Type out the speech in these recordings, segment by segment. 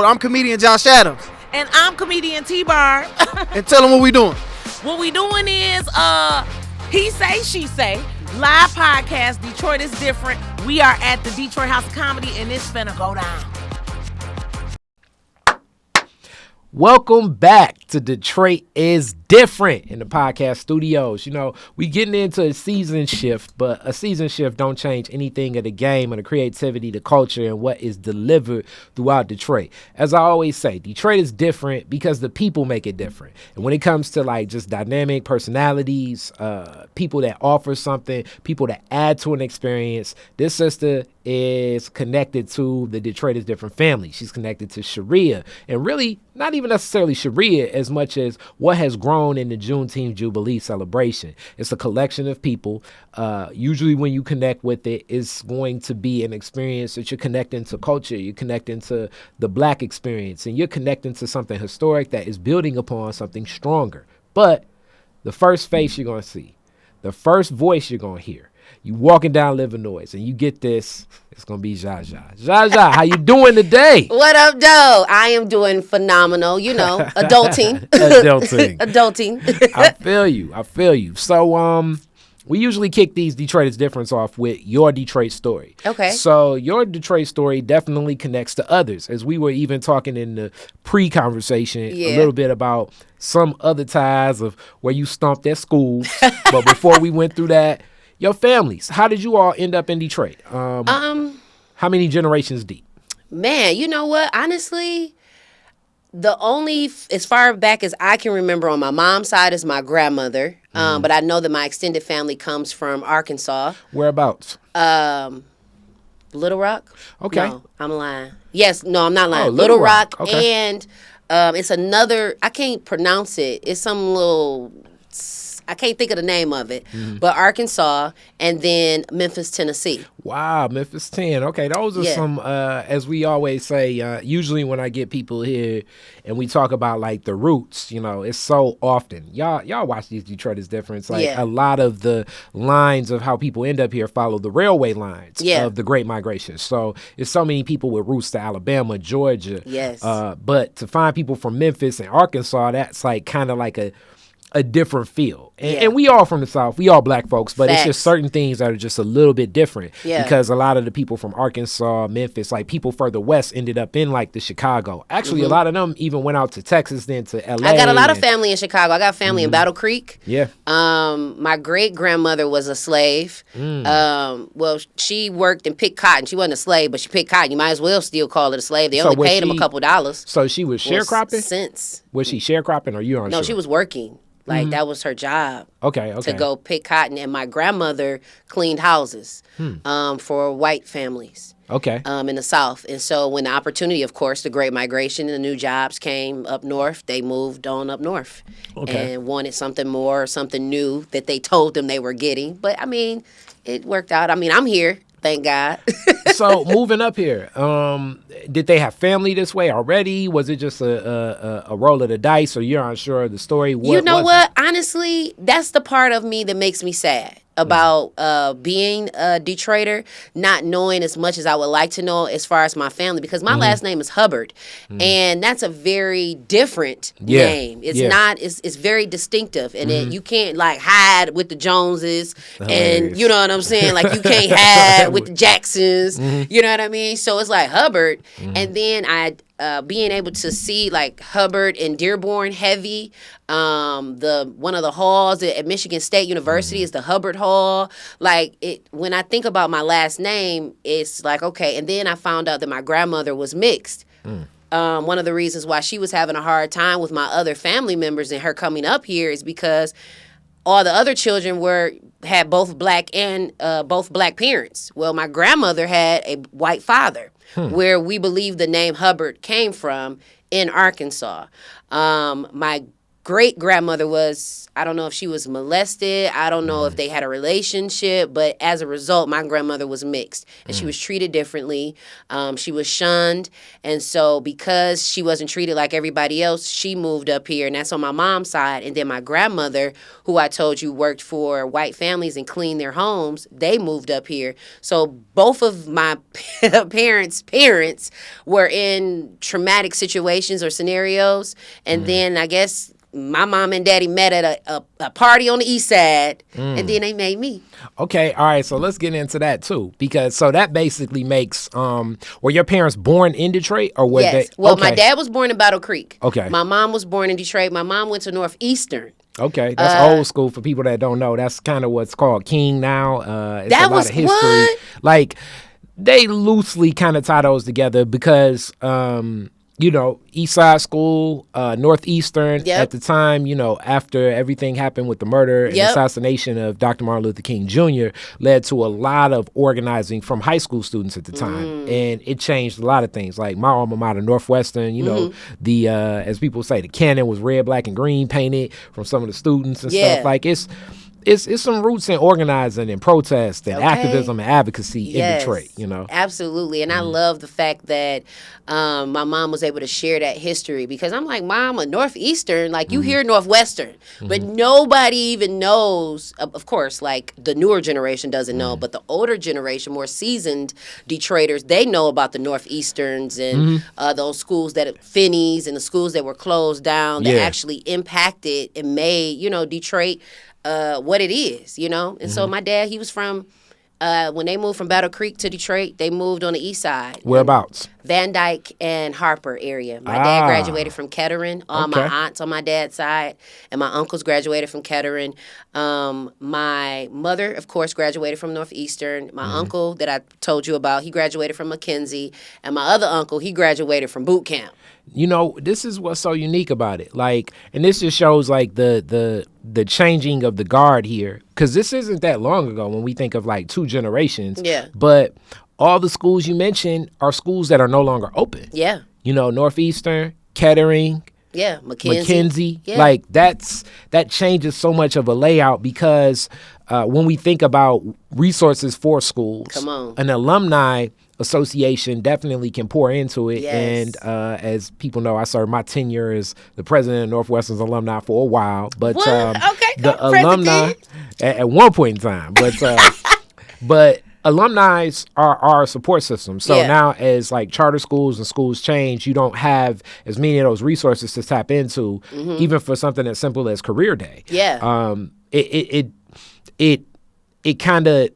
I'm comedian Josh Adams. And I'm comedian T-Bar. And tell them what we doing. What we doing is He Say, She Say, live podcast. Detroit is different. We are at the Detroit House of Comedy, and it's finna go down. Welcome back to Detroit is Different in the podcast studios. You know, we getting into a season shift, but a season shift don't change anything of the game and the creativity, the culture, and what is delivered throughout Detroit. As I always say, Detroit is different because the people make it different. And when it comes to like just dynamic personalities, people that offer something, people that add to an experience, this sister is connected to the Detroit is Different family. She's connected to Sharia, and really not even necessarily Sharia as much as what has grown in the Juneteenth Jubilee celebration. It's a collection of people. Usually when you connect with it, it's going to be an experience that you're connecting to culture, you're connecting to the Black experience, and you're connecting to something historic that is building upon something stronger. But the first face you're going to see, the first voice you're going to hear, you walking down Livernois and you get this, it's going to be Zsa Zsa. Zsa Zsa, how you doing today? What up, Joe? I am doing phenomenal. You know, adulting. Adulting. I feel you. So, we usually kick these Detroit is Different off with your Detroit story. Okay. So your Detroit story definitely connects to others. As we were even talking in the pre-conversation a little bit about some other ties of where you stomped at schools. But before we went through that, your families, how did you all end up in Detroit? How many generations deep? Man, you know what? Honestly, the only, as far back as I can remember on my mom's side is my grandmother. But I know that my extended family comes from Arkansas. Whereabouts? Little Rock. Okay. No, I'm lying. Yes, no, I'm not lying. Oh, Little Rock. Okay. And it's another, I can't pronounce it. It's some little, I can't think of the name of it, but Arkansas, and then Memphis, Tennessee. Wow, Memphis 10. Okay, those are some, as we always say, usually when I get people here and we talk about like the roots, you know, it's so often. Y'all watch these Detroit is Different. Like a lot of the lines of how people end up here follow the railway lines of the Great Migration. So it's so many people with roots to Alabama, Georgia. Yes. But to find people from Memphis and Arkansas, that's like kind of like a different feel. And we all from the South. We all Black folks, but it's just certain things that are just a little bit different because a lot of the people from Arkansas, Memphis, like people further west ended up in like the Chicago. Actually, a lot of them even went out to Texas, then to LA. I got a lot of family in Chicago. I got family in Battle Creek. Yeah. My great-grandmother was a slave. Well, she worked and picked cotton. She wasn't a slave, but she picked cotton. You might as well still call it a slave. They only paid them a couple dollars. So she was sharecropping? Cents. Was she sharecropping or you aren't sure? No, she was working. Like, that was her job. Okay. To go pick cotton. And my grandmother cleaned houses for white families. Okay. In the South. And so when the opportunity, of course, the Great Migration and the new jobs came up north, they moved on up north. Okay. And wanted something more, something new that they told them they were getting. But, I mean, it worked out. I mean, I'm here. Thank God. So moving up here, did they have family this way already? Was it just a roll of the dice, or you're unsure of the story? You know what? Honestly, that's the part of me that makes me sad about being a Detroiter, not knowing as much as I would like to know as far as my family, because my last name is Hubbard, and that's a very different name. It's not. It's very distinctive, and you can't like hide with the Joneses, and you know what I'm saying. Like you can't hide with the Jacksons. You know what I mean? So it's like Hubbard, and then being able to see like Hubbard and Dearborn heavy. One of the halls at Michigan State University is the Hubbard Hall. Like when I think about my last name, it's like, okay. And then I found out that my grandmother was mixed. One of the reasons why she was having a hard time with my other family members and her coming up here is because all the other children had both black parents. Well, my grandmother had a white father, where we believe the name Hubbard came from in Arkansas. My great grandmother was, I don't know if she was molested. I don't know if they had a relationship, but as a result, my grandmother was mixed and she was treated differently. She was shunned. And so because she wasn't treated like everybody else, she moved up here, and that's on my mom's side. And then my grandmother, who I told you worked for white families and cleaned their homes, they moved up here. So both of my parents' parents were in traumatic situations or scenarios. And then I guess my mom and daddy met at a party on the east side, and then they made me. Okay, all right, so let's get into that too, because so that basically makes were your parents born in Detroit or were Yes. they? Well, okay. my dad was born in Battle Creek. Okay. My mom was born in Detroit. My mom went to Northeastern. Okay, that's old school for people that don't know. That's kind of what's called King now. It's That a lot was of history. what? Like they loosely kind of tie those together because East Side School, Northeastern Yep. at the time, after everything happened with the murder and Yep. assassination of Dr. Martin Luther King Jr. led to a lot of organizing from high school students at the time. And it changed a lot of things. Like my alma mater, Northwestern, the, as people say, the cannon was red, black, and green painted from some of the students and Yeah. stuff. Like it's some roots in organizing and protest and activism and advocacy in Detroit, Absolutely. And I love the fact that my mom was able to share that history, because I'm like, Mom, a Northeastern, like you hear Northwestern, but nobody even knows, of course, like the newer generation doesn't know, but the older generation, more seasoned Detroiters, they know about the Northeasterns and those schools Finney's and the schools that were closed down that actually impacted and made, Detroit what it is, And so my dad, he was from, when they moved from Battle Creek to Detroit, they moved on the east side. Whereabouts? Van Dyke and Harper area. My dad graduated from Kettering. All my aunts on my dad's side and my uncles graduated from Kettering. My mother, of course, graduated from Northeastern. My uncle that I told you about, he graduated from Mackenzie. And my other uncle, he graduated from boot camp. This is what's so unique about it. Like, and this just shows like the changing of the guard here, because this isn't that long ago when we think of like two generations. Yeah. But all the schools you mentioned are schools that are no longer open. Yeah. Northeastern, Kettering. Yeah, Mackenzie. Yeah. Like that changes so much of a layout, because when we think about resources for schools, Come on. an alumni association definitely can pour into it. Yes. And as people know, I served my tenure as the president of Northwestern's alumni for a while. But What? Okay, the go, alumni President. at one point in time, but alumni are our support system. So now as like charter schools and schools change, you don't have as many of those resources to tap into, even for something as simple as career day. Yeah. It kind of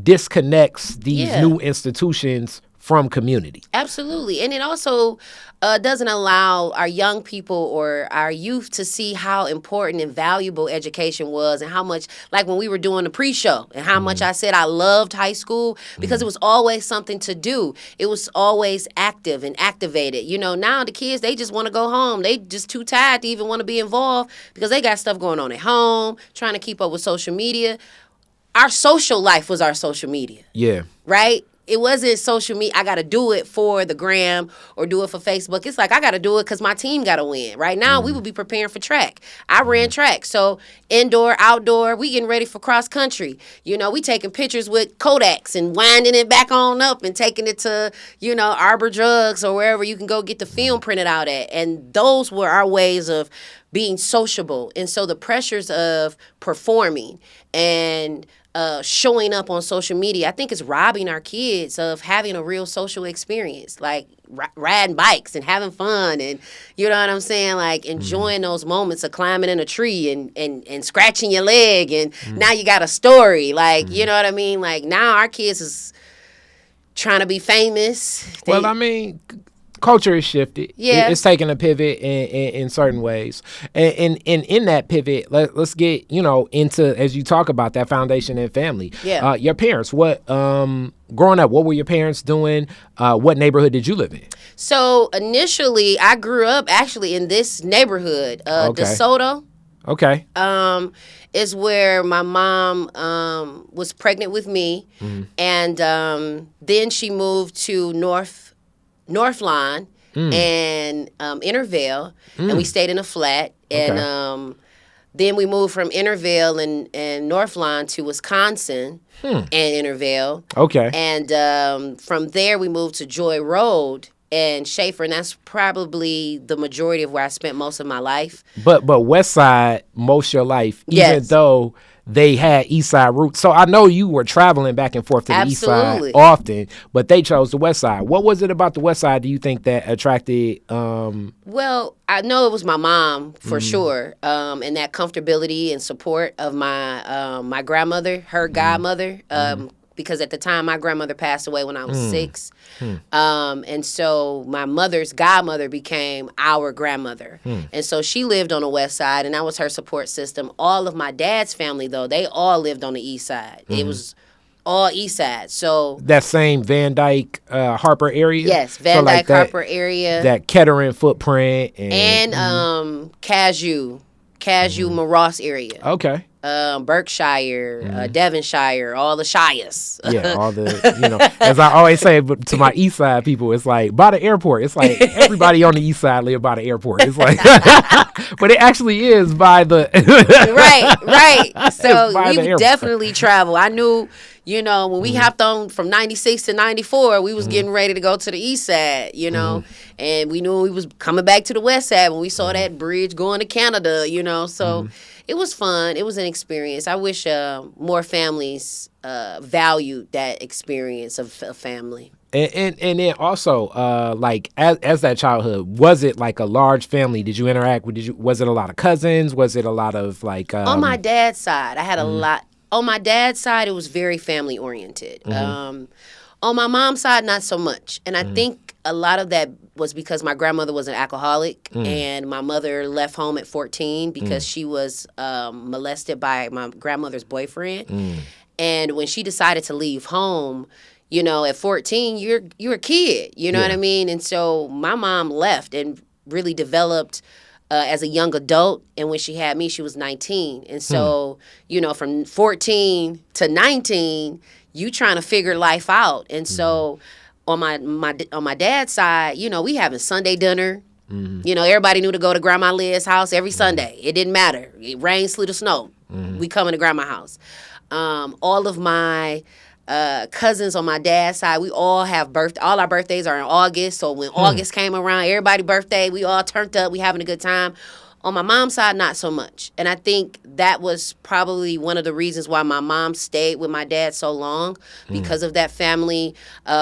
disconnects these new institutions from community. Absolutely. And it also doesn't allow our young people or our youth to see how important and valuable education was, and how much, like when we were doing the pre-show, and how much I said I loved high school, because it was always something to do. It was always active and activated. Now the kids, they just want to go home. They just too tired to even want to be involved, because they got stuff going on at home, trying to keep up with social media. Our social life was our social media. Yeah. Right? It wasn't social media. I got to do it for the gram or do it for Facebook. It's like I got to do it because my team got to win. Right now, we would be preparing for track. I ran track. So indoor, outdoor, we getting ready for cross country. We taking pictures with Kodaks and winding it back on up and taking it to, Arbor Drugs or wherever you can go get the film printed out at. And those were our ways of being sociable. And so the pressures of performing and showing up on social media, I think is robbing our kids of having a real social experience, like riding bikes and having fun, and you know what I'm saying, like enjoying those moments of climbing in a tree and scratching your leg, and now you got a story, like you know what I mean, like now our kids is trying to be famous. Well, I mean, culture has shifted. Yeah. It's taken a pivot in certain ways. And in that pivot, let's get, into, as you talk about that foundation and family. Yeah. Your parents, growing up, what were your parents doing? What neighborhood did you live in? So initially, I grew up actually in this neighborhood, DeSoto. Okay. Is where my mom was pregnant with me, and then she moved to Northline, and Intervale, and we stayed in a flat. And then we moved from Intervale and North Lawn to Wisconsin and Intervale. Okay. And from there, we moved to Joy Road and Schaefer, and that's probably the majority of where I spent most of my life. But West Side most of your life, even Yes. though they had East Side roots. So I know you were traveling back and forth to the East Side Absolutely. often, but they chose the West Side. What was it about the West Side do you think that attracted Well, I know it was my mom for sure, and that comfortability and support of my my grandmother, her godmother, because at the time my grandmother passed away when I was 6, and so my mother's godmother became our grandmother, and so she lived on the West Side, and that was her support system. All of my dad's family, though, they all lived on the East Side. It was all East Side, so that same Van Dyke, Harper area? yes, Van Dyke, Harper area, That Kettering footprint. And Cashew, Maross area. okay. Berkshire, Devonshire, all the Shires. Yeah, all the, as I always say to my East Side people, it's like, by the airport. It's like, everybody on the East Side live by the airport. It's like, but it actually is by the. right. So By the we airport. definitely travel. I knew, when we hopped on from 96 to 94, we was getting ready to go to the East Side, and we knew we was coming back to the West Side when we saw that bridge going to Canada, so it was fun. It was an experience. I wish more families valued that experience of family. And then also, like as that childhood, was it like a large family? Did you interact with? Was it a lot of cousins? Was it a lot of like? On my dad's side, I had a lot. On my dad's side, it was very family oriented. On my mom's side, not so much. And I think a lot of that was because my grandmother was an alcoholic, and my mother left home at 14 because she was molested by my grandmother's boyfriend. And when she decided to leave home, at 14, you're a kid, you know what I mean? And so my mom left and really developed as a young adult. And when she had me, she was 19. And so, from 14 to 19, you trying to figure life out. And so on my dad's side, we having Sunday dinner. Everybody knew to go to Grandma Liv's house every Sunday. It didn't matter. It rained, sleet, or snow. We coming to Grandma's house. All of my cousins on my dad's side, we all have all our birthdays are in August. So when August came around, everybody's birthday, we all turned up, we having a good time. On my mom's side, not so much. And I think that was probably one of the reasons why my mom stayed with my dad so long, because of that family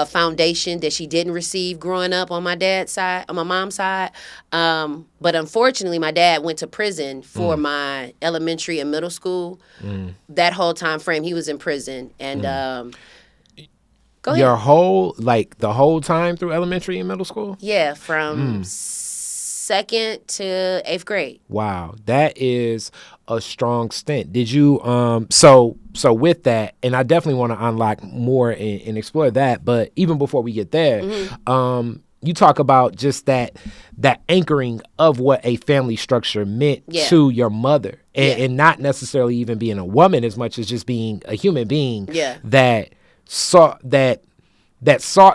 foundation that she didn't receive growing up on my dad's side, on my mom's side. But unfortunately, my dad went to prison for my elementary and middle school. That whole time frame, he was in prison. And go ahead. Your whole, the whole time through elementary and middle school? Yeah, from 2nd to 8th grade. Wow, that is a strong stint. Did you so with that, and I definitely want to unlock more and explore that, but even before we get there, you talk about just that anchoring of what a family structure meant to your mother, and not necessarily even being a woman as much as just being a human being that sought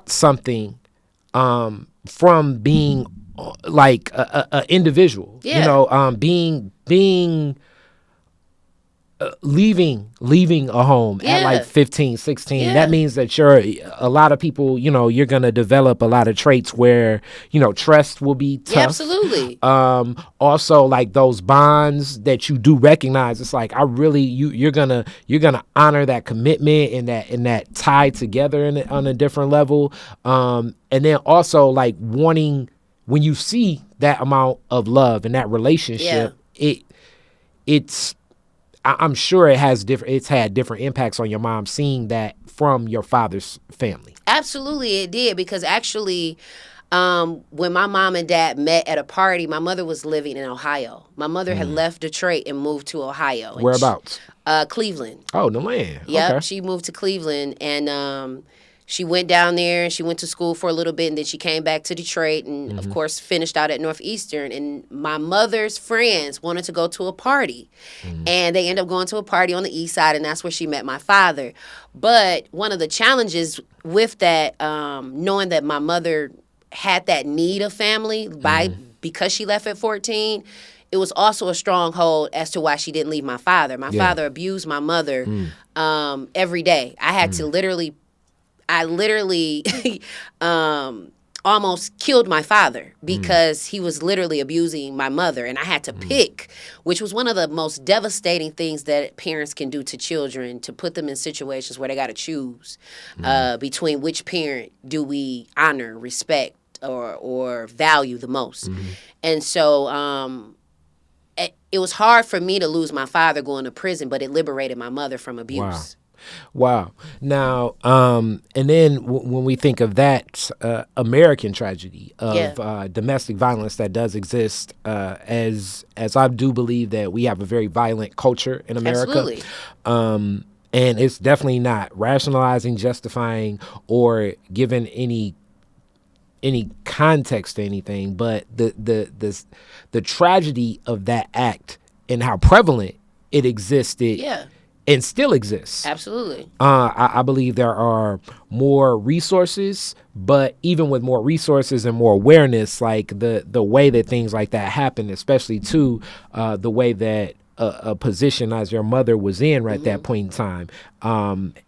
something from being like a individual, being leaving a home at like 15, 16. That means that a lot of people, you're going to develop a lot of traits where, trust will be tough. Yeah, absolutely. Also like those bonds that you do recognize, it's like, you're going to honor that commitment and that tie together on a different level. And then also like wanting, when you see that amount of love and that relationship, I'm sure it's had different impacts on your mom seeing that from your father's family. Absolutely, it did, because actually, when my mom and dad met at a party, my mother was living in Ohio. My mother had left Detroit and moved to Ohio. Whereabouts? Cleveland. Oh, the land. Yep, okay. She moved to Cleveland, and she went down there and she went to school for a little bit, and then she came back to Detroit and, of course, finished out at Northeastern. And my mother's friends wanted to go to a party, and they ended up going to a party on the East Side, and that's where she met my father. But one of the challenges with that, knowing that my mother had that need of family because she left at 14, it was also a stronghold as to why she didn't leave my father. My father abused my mother every day. I had to literally almost killed my father because he was literally abusing my mother, and I had to pick, which was one of the most devastating things that parents can do to children, to put them in situations where they got to choose between which parent do we honor, respect, or value the most. And so it was hard for me to lose my father going to prison, but it liberated my mother from abuse. Wow. Now, and then when we think of that American tragedy of domestic violence that does exist, as I do believe that we have a very violent culture in America. Absolutely. And it's definitely not rationalizing, justifying, or giving any context to anything, but the tragedy of that act and how prevalent it existed. Yeah. And still exists. Absolutely. I believe there are more resources, but even with more resources and more awareness, like the way that things like that happen, especially to the way that a position as your mother was in at that point in time,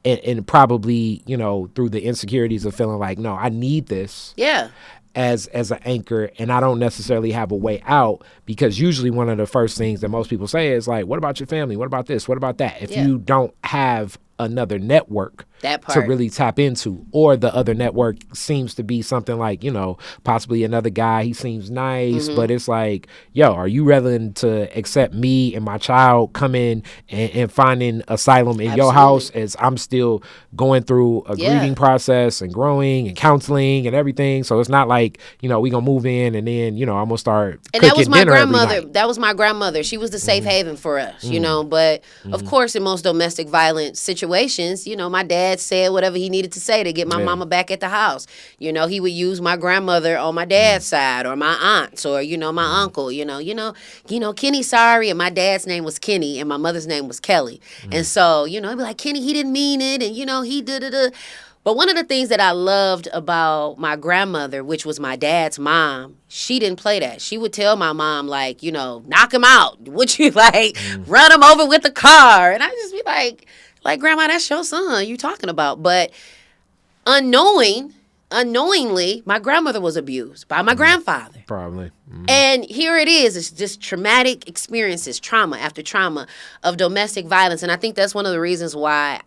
and probably, through the insecurities of feeling like, no, I need this. Yeah. As an anchor, and I don't necessarily have a way out, because usually one of the first things that most people say is like, what about your family? What about this? What about that? If you don't have another network to really tap into, or the other network seems to be something like, possibly another guy, he seems nice, but it's like, yo, are you willing to accept me and my child coming and finding asylum in your house as I'm still going through a grieving process and growing and counseling and everything? So it's not like, we gonna move in and then, I'm gonna start and cooking that was my dinner grandmother. every night. That was my grandmother. She was the safe haven for us, but of course in most domestic violence situations, my dad said whatever he needed to say to get my mama back at the house. He would use my grandmother on my dad's side, or my aunts, or my uncle. Kenny, sorry, and my dad's name was Kenny, and my mother's name was Kelly, and so he'd be like, Kenny, he didn't mean it, and he did. But one of the things that I loved about my grandmother, which was my dad's mom, she didn't play that. She would tell my mom, like, knock him out. Would you run him over with the car? And I just be like, Grandma, that's your son you talking about. But unknowingly, my grandmother was abused by my grandfather. Probably. And here it is. It's just traumatic experiences, trauma after trauma of domestic violence. And I think that's one of the reasons why,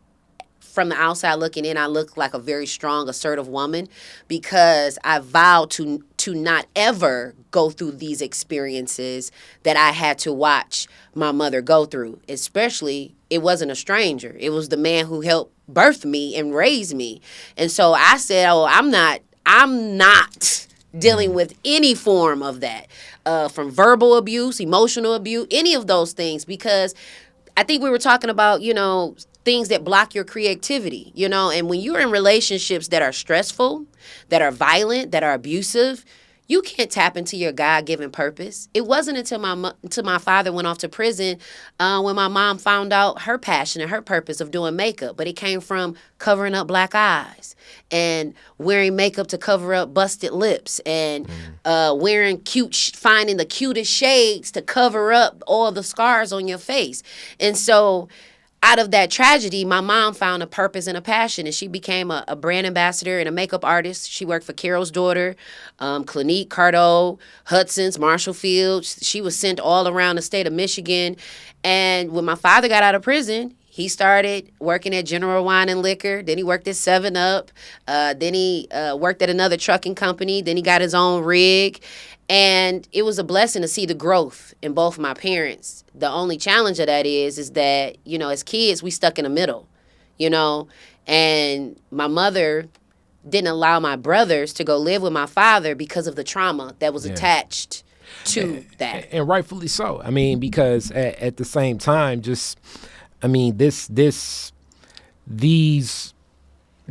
from the outside looking in, I look like a very strong, assertive woman, because I vowed to not ever go through these experiences that I had to watch my mother go through. Especially, it wasn't a stranger. It was the man who helped birth me and raise me. And so I said, I'm not dealing with any form of that, from verbal abuse, emotional abuse, any of those things, because I think we were talking about, things that block your creativity, and when you're in relationships that are stressful, that are violent, that are abusive, you can't tap into your God-given purpose. It wasn't until my father went off to prison when my mom found out her passion and her purpose of doing makeup. But it came from covering up black eyes and wearing makeup to cover up busted lips, and wearing finding the cutest shades to cover up all the scars on your face. And so, out of that tragedy, my mom found a purpose and a passion, and she became a brand ambassador and a makeup artist. She worked for Carol's Daughter, Clinique, Cardot, Hudson's, Marshall Fields. She was sent all around the state of Michigan. And when my father got out of prison, he started working at General Wine and Liquor. Then he worked at 7-Up. Then he worked at another trucking company. Then he got his own rig. And it was a blessing to see the growth in both my parents. The only challenge of that is that, as kids, we stuck in the middle, and my mother didn't allow my brothers to go live with my father because of the trauma that was attached to that. And rightfully so. I mean, because at the same time, these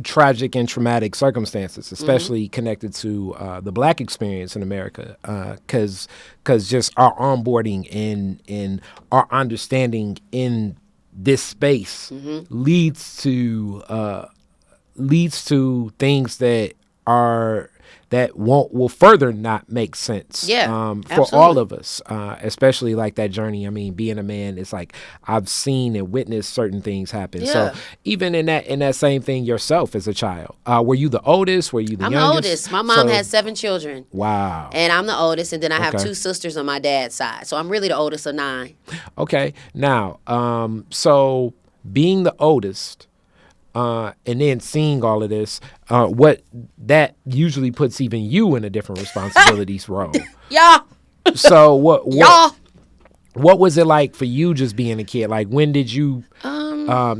tragic and traumatic circumstances, especially connected to the Black experience in America, because just our onboarding and our understanding in this space leads to things that are that will further not make sense. For all of us, especially like that journey. I mean, being a man, it's like I've seen and witnessed certain things happen. So even in that same thing yourself as a child, were you the oldest? Were you the youngest? I'm the oldest. My mom had 7 children. Wow. And I'm the oldest, and then I have 2 sisters on my dad's side. So I'm really the oldest of 9. Okay. Now, so being the oldest, and then seeing all of this, what that usually puts even you in a different responsibilities role. Yeah. So what was it like for you just being a kid? Like, when did you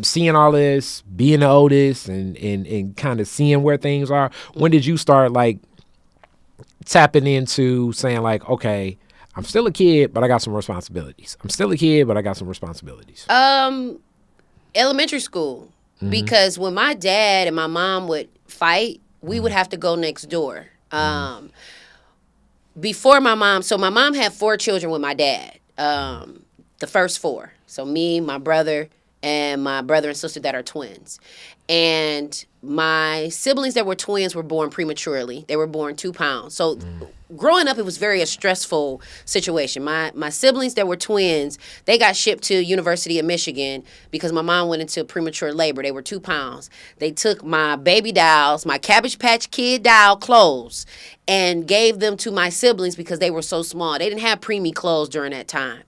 seeing all this, being the oldest, and kind of seeing where things are? When did you start like tapping into saying like, okay, I'm still a kid, but I got some responsibilities. I'm still a kid, but I got some responsibilities. Elementary school. Because when my dad and my mom would fight, we would have to go next door. Before my mom, so my mom had 4 children with my dad, the first 4. So me, my brother, and my brother and sister that are twins. And my siblings that were twins were born prematurely. They were born 2 pounds. So growing up, it was a stressful situation. My siblings that were twins, they got shipped to University of Michigan because my mom went into premature labor. They were 2 pounds. They took my baby dolls, my Cabbage Patch Kid doll clothes, and gave them to my siblings because they were so small. They didn't have preemie clothes during that time.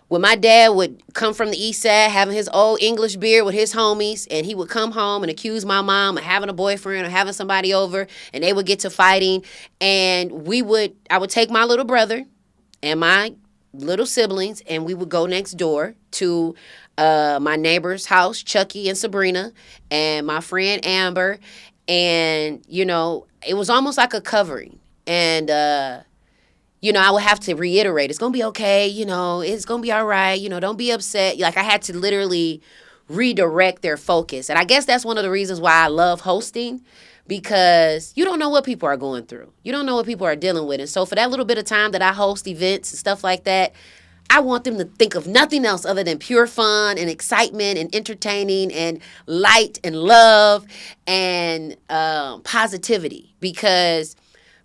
When my dad would come from the east side having his old English beer with his homies, and he would come home and accuse my mom of having a boyfriend or having somebody over, and they would get to fighting, and I would take my little brother and my little siblings, and we would go next door to my neighbor's house, Chucky and Sabrina, and my friend Amber, and, it was almost like a covering, and, I would have to reiterate, it's going to be okay, it's going to be all right, don't be upset. Like, I had to literally redirect their focus. And I guess that's one of the reasons why I love hosting, because you don't know what people are going through. You don't know what people are dealing with. And so for that little bit of time that I host events and stuff like that, I want them to think of nothing else other than pure fun and excitement and entertaining and light and love and positivity. Because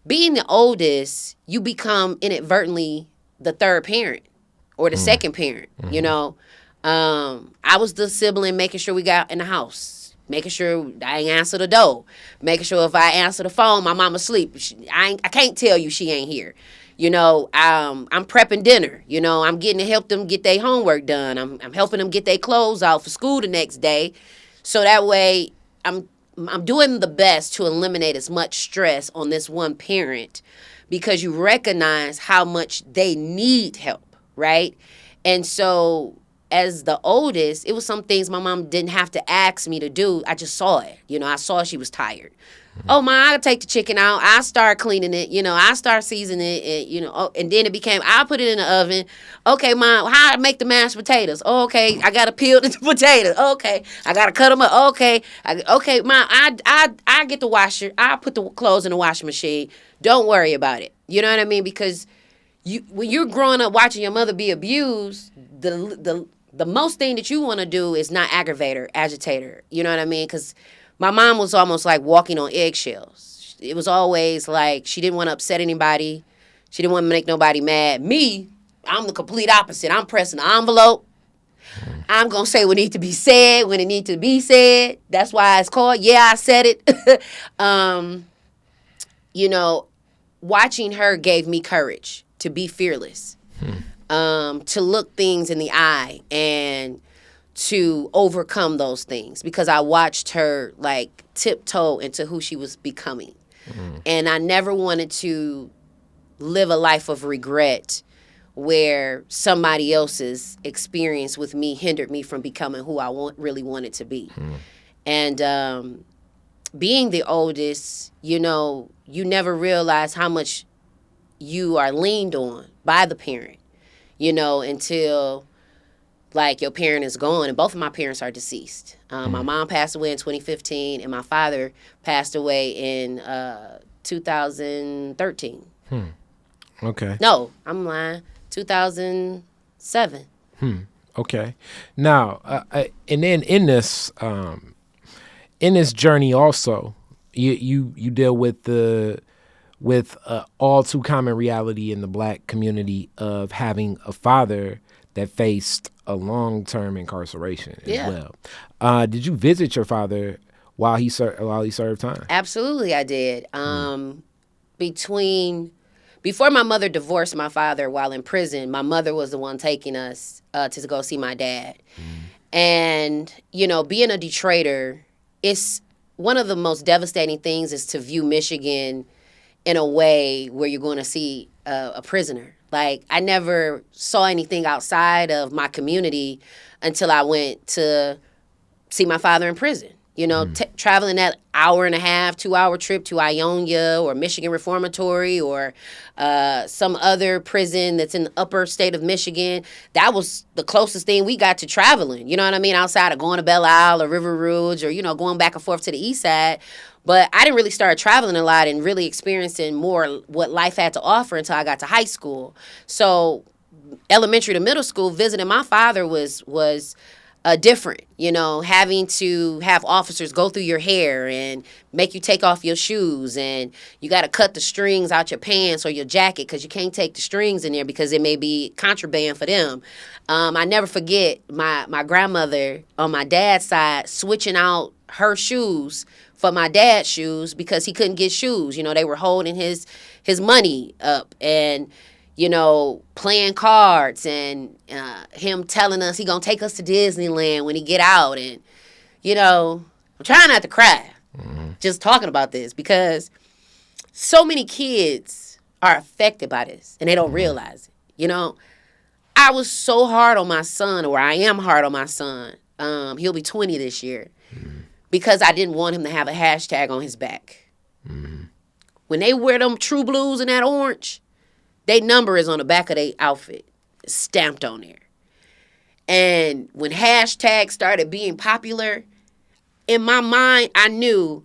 being the oldest, you become inadvertently the third parent or the second parent, I was the sibling making sure we got in the house, making sure I ain't answer the door, making sure if I answer the phone, my mama asleep. I can't tell you she ain't here. I'm prepping dinner. I'm getting to help them get their homework done. I'm helping them get their clothes out for school the next day. So that way I'm doing the best to eliminate as much stress on this one parent, because you recognize how much they need help, right? And so as the oldest, it was some things my mom didn't have to ask me to do. I just saw it. I saw she was tired. Oh, Ma, I'll take the chicken out. I start cleaning it. I start seasoning it. And then it became, I'll put it in the oven. Okay, Ma, how I make the mashed potatoes? Oh, okay, I got to peel the potatoes. Okay, I got to cut them up. Okay, Ma, I get the washer. I put the clothes in the washing machine. Don't worry about it. You know what I mean? Because when you're growing up watching your mother be abused, the most thing that you want to do is not aggravate her, agitate her. You know what I mean? Because my mom was almost like walking on eggshells. It was always like she didn't want to upset anybody. She didn't want to make nobody mad. Me, I'm the complete opposite. I'm pressing the envelope. I'm going to say what needs to be said when it needs to be said. That's why it's called Yeah, I Said It. Watching her gave me courage to be fearless, to look things in the eye and to overcome those things, because I watched her like tiptoe into who she was becoming. And I never wanted to live a life of regret where somebody else's experience with me hindered me from becoming who I really wanted to be. And being the oldest, you never realize how much you are leaned on by the parent, until like your parent is gone. And both of my parents are deceased. My mom passed away in 2015 and my father passed away in 2013. Okay. No, I'm lying. 2007. Okay. Now, and then in this journey also, you deal with all too common reality in the black community of having a father that faced a long-term incarceration as well. Did you visit your father while he served time? Absolutely, I did. Before my mother divorced my father while in prison, my mother was the one taking us to go see my dad. And, being a Detroiter, it's one of the most devastating things is to view Michigan in a way where you're going to see a prisoner. Like, I never saw anything outside of my community until I went to see my father in prison. Traveling that 1.5-hour, 2-hour trip to Ionia or Michigan Reformatory or some other prison that's in the upper state of Michigan, that was the closest thing we got to traveling. You know what I mean? Outside of going to Belle Isle or River Rouge or, going back and forth to the east side. But I didn't really start traveling a lot and really experiencing more what life had to offer until I got to high school. So elementary to middle school, visiting my father was different, having to have officers go through your hair and make you take off your shoes, and you got to cut the strings out your pants or your jacket because you can't take the strings in there because it may be contraband for them. I never forget my grandmother on my dad's side switching out her shoes for my dad's shoes because he couldn't get shoes. They were holding his money up and playing cards and him telling us he gonna take us to Disneyland when he get out. And, I'm trying not to cry just talking about this because so many kids are affected by this and they don't realize it. I was so hard on my son, or I am hard on my son. He'll be 20 this year because I didn't want him to have a hashtag on his back. When they wear them True Blues and that orange, their number is on the back of their outfit. It's stamped on there. And when hashtags started being popular, in my mind, I knew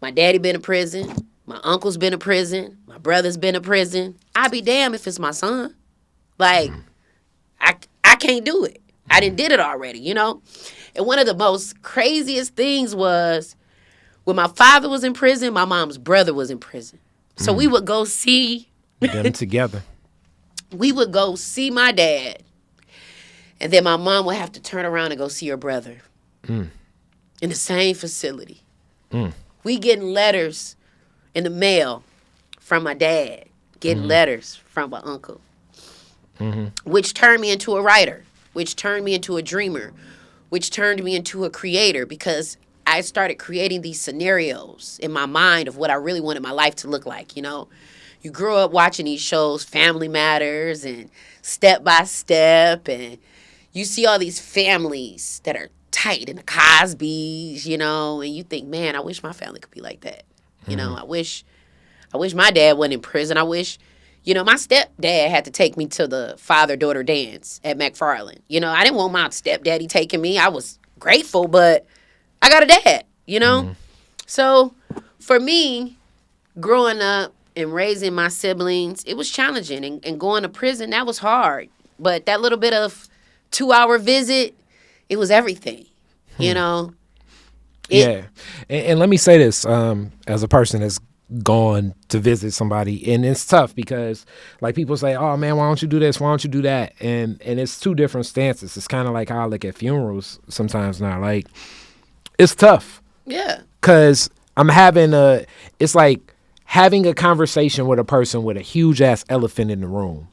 my daddy been in prison, my uncle's been in prison, my brother's been in prison. I'd be damned if it's my son. Like, I can't do it. I done did it already, And one of the most craziest things was when my father was in prison, my mom's brother was in prison. So we would go see them together. We would go see my dad, and then my mom would have to turn around and go see her brother in the same facility. We getting letters in the mail from my dad, getting letters from my uncle, which turned me into a writer, which turned me into a dreamer, which turned me into a creator because I started creating these scenarios in my mind of what I really wanted my life to look like, You grew up watching these shows, Family Matters and Step by Step, and you see all these families that are tight and the Cosbys, and you think, man, I wish my family could be like that. I wish my dad wasn't in prison. I wish, my stepdad had to take me to the father-daughter dance at McFarland. I didn't want my stepdaddy taking me. I was grateful, but I got a dad, So for me, growing up, and raising my siblings, it was challenging. And going to prison, that was hard. But that little bit of 2-hour visit, it was everything, Yeah. And let me say this, as a person that's gone to visit somebody, and it's tough because, like, people say, oh, man, why don't you do this? Why don't you do that? And it's two different stances. It's kind of like how I look at funerals sometimes now. Like, it's tough. Yeah. Because it's like, having a conversation with a person with a huge ass elephant in the room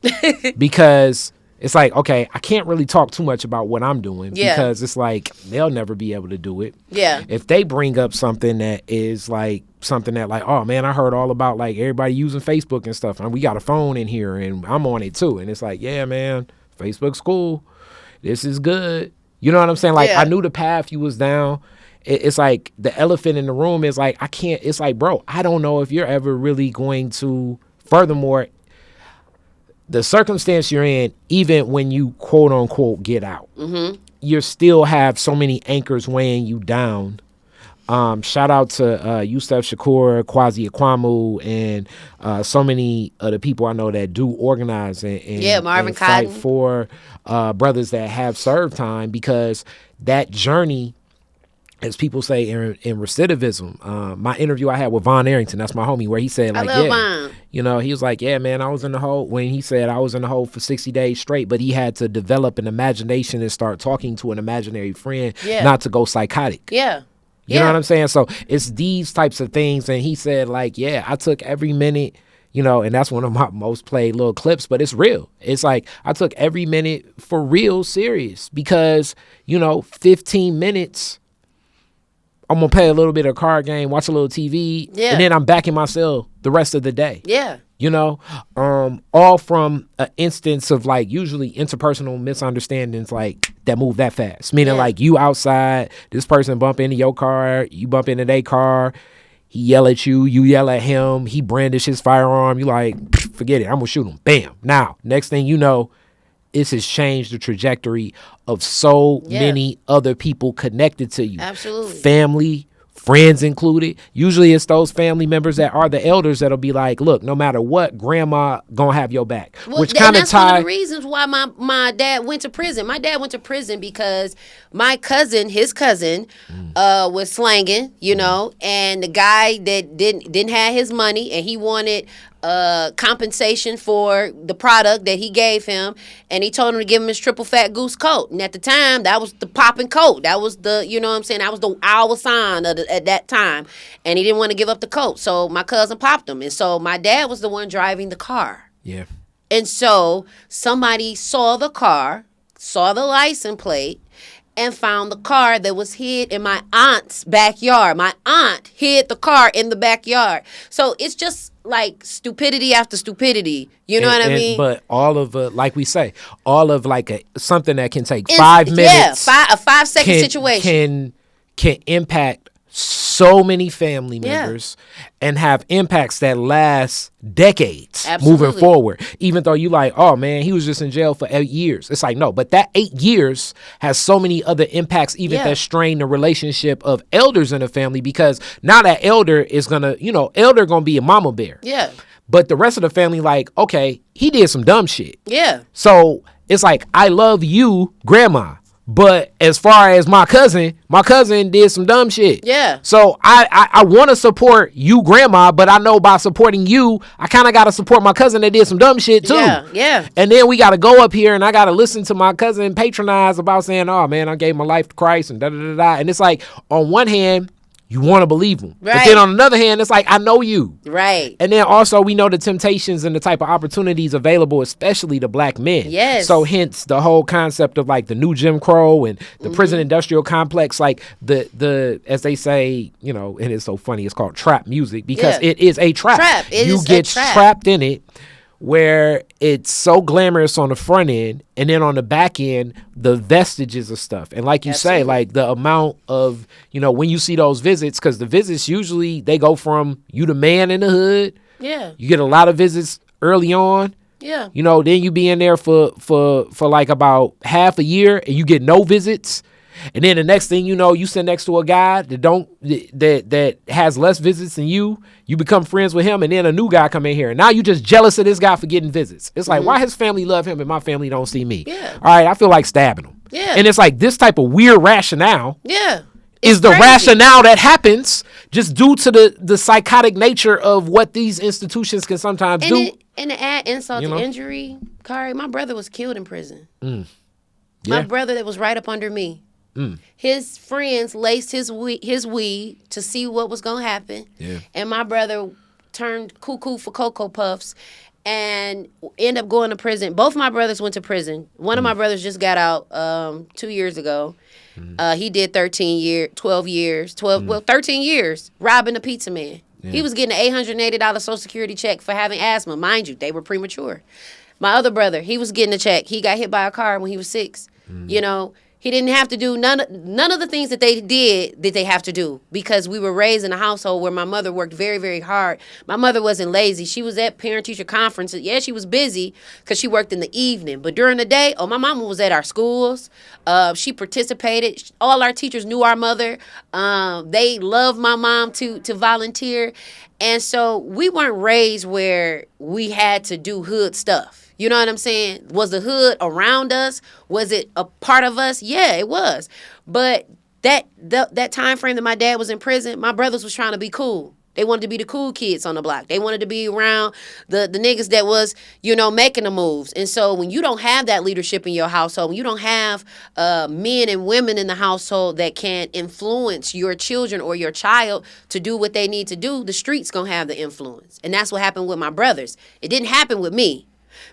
because it's like, okay, I can't really talk too much about what I'm doing because it's like they'll never be able to do it. Yeah. If they bring up something that is like something that like, oh man, I heard all about like everybody using Facebook and stuff, and we got a phone in here and I'm on it too. And it's like, yeah, man, Facebook's cool. This is good. You know what I'm saying? Like I knew the path you was down. It's like the elephant in the room is like, I can't, it's like, bro, I don't know if you're ever really going to, furthermore, the circumstance you're in, even when you quote unquote get out, you still have so many anchors weighing you down. Shout out to Yusuf Shakur, Kwazi Akwamu, and so many of the people I know that do organize and Marvin fight Cotton. for brothers that have served time, because that journey as people say in recidivism, my interview I had with Von Arrington, that's my homie, where he said, like, love Von. you know, he was like, yeah, man, I was in the hole. When he said I was in the hole for 60 days straight, but he had to develop an imagination and start talking to an imaginary friend, not to go psychotic. Yeah. You know what I'm saying? So it's these types of things. And he said, like, yeah, I took every minute, you know, and that's one of my most played little clips, but it's real. It's like I took every minute for real serious because, you know, 15 minutes, I'm going to play a little bit of card game, watch a little TV, and then I'm back in my cell the rest of the day. Yeah. You know, all from an instance of like usually interpersonal misunderstandings like that move that fast. Meaning like you outside, this person bump into your car, you bump into their car, he yell at you, you yell at him, he brandish his firearm, you like, forget it, I'm gonna shoot him. Bam. Now, next thing you know, this has changed the trajectory of so many other people connected to you. Absolutely. Family, friends included. Usually it's those family members that are the elders that'll be like, look, no matter what, grandma gonna have your back. Well, which kind of that's one of the reasons why my dad went to prison. My dad went to prison because my cousin, his cousin, was slanging, you know, and the guy that didn't have his money and he wanted compensation for the product that he gave him, and he told him to give him his triple fat goose coat. And at the time, that was the popping coat. That was the, you know what I'm saying, that was the hour sign at that time. And he didn't want to give up the coat. So my cousin popped him. And so my dad was the one driving the car. Yeah. And so somebody saw the car, saw the license plate, and found the car that was hid in my aunt's backyard. My aunt hid the car in the backyard. So it's just like stupidity after stupidity. You know what I mean? But all of, like we say, all of like something that can take 5 minutes. Yeah, a 5-second situation. Can impact so many family members and have impacts that last decades moving forward. Even though you like, oh man, he was just in jail for 8 years. It's like, no, but that 8 years has so many other impacts even that strain the relationship of elders in a family, because now that elder is gonna, you know, elder gonna be a mama bear. Yeah. But the rest of the family like, okay, he did some dumb shit. Yeah. So it's like, I love you, grandma. But as far as my cousin did some dumb shit. Yeah. So I want to support you, grandma, but I know by supporting you, I kind of got to support my cousin that did some dumb shit too. Yeah, yeah. And then we got to go up here and I got to listen to my cousin patronize about saying, oh man, I gave my life to Christ and da-da-da-da. And it's like, on one hand, you want to believe him. Right. But then on another hand, it's like, I know you. Right. And then also we know the temptations and the type of opportunities available, especially to black men. Yes. So hence the whole concept of like the new Jim Crow and the prison industrial complex, like the as they say, you know, and it's so funny, it's called trap music because it is a trap. You get trapped in it, where it's so glamorous on the front end, and then on the back end, the vestiges of stuff. And like you say, like the amount of, you know, when you see those visits, because the visits usually, they go from you the man in the hood. Yeah. You get a lot of visits early on. Yeah. You know, then you be in there for like about half a year and you get no visits. And then the next thing you know, you sit next to a guy that has less visits than you. You become friends with him, and then a new guy come in here. And now you just jealous of this guy for getting visits. It's like, why his family love him and my family don't see me? Yeah. All right, I feel like stabbing him. Yeah. And it's like this type of weird rationale. Yeah. Is the rationale that happens just due to the psychotic nature of what these institutions can sometimes do. And to add insult to injury, Kari, my brother was killed in prison. My brother that was right up under me. His friends laced his weed to see what was going to happen. Yeah. And my brother turned cuckoo for Cocoa Puffs and ended up going to prison. Both my brothers went to prison. One of my brothers just got out 2 years ago. He did 13 years robbing a pizza man. Yeah. He was getting an $880 Social Security check for having asthma. Mind you, they were premature. My other brother, he was getting a check. He got hit by a car when he was 6. You know, he didn't have to do none of the things that they did that they have to do, because we were raised in a household where my mother worked very, very hard. My mother wasn't lazy. She was at parent-teacher conferences. Yeah, she was busy because she worked in the evening. But during the day, my mama was at our schools. She participated. All our teachers knew our mother. They loved my mom to volunteer. And so we weren't raised where we had to do hood stuff. You know what I'm saying? Was the hood around us? Was it a part of us? Yeah, it was. But that time frame that my dad was in prison, my brothers was trying to be cool. They wanted to be the cool kids on the block. They wanted to be around the niggas that was, making the moves. And so when you don't have that leadership in your household, when you don't have men and women in the household that can influence your children or your child to do what they need to do, the streets going to have the influence. And that's what happened with my brothers. It didn't happen with me,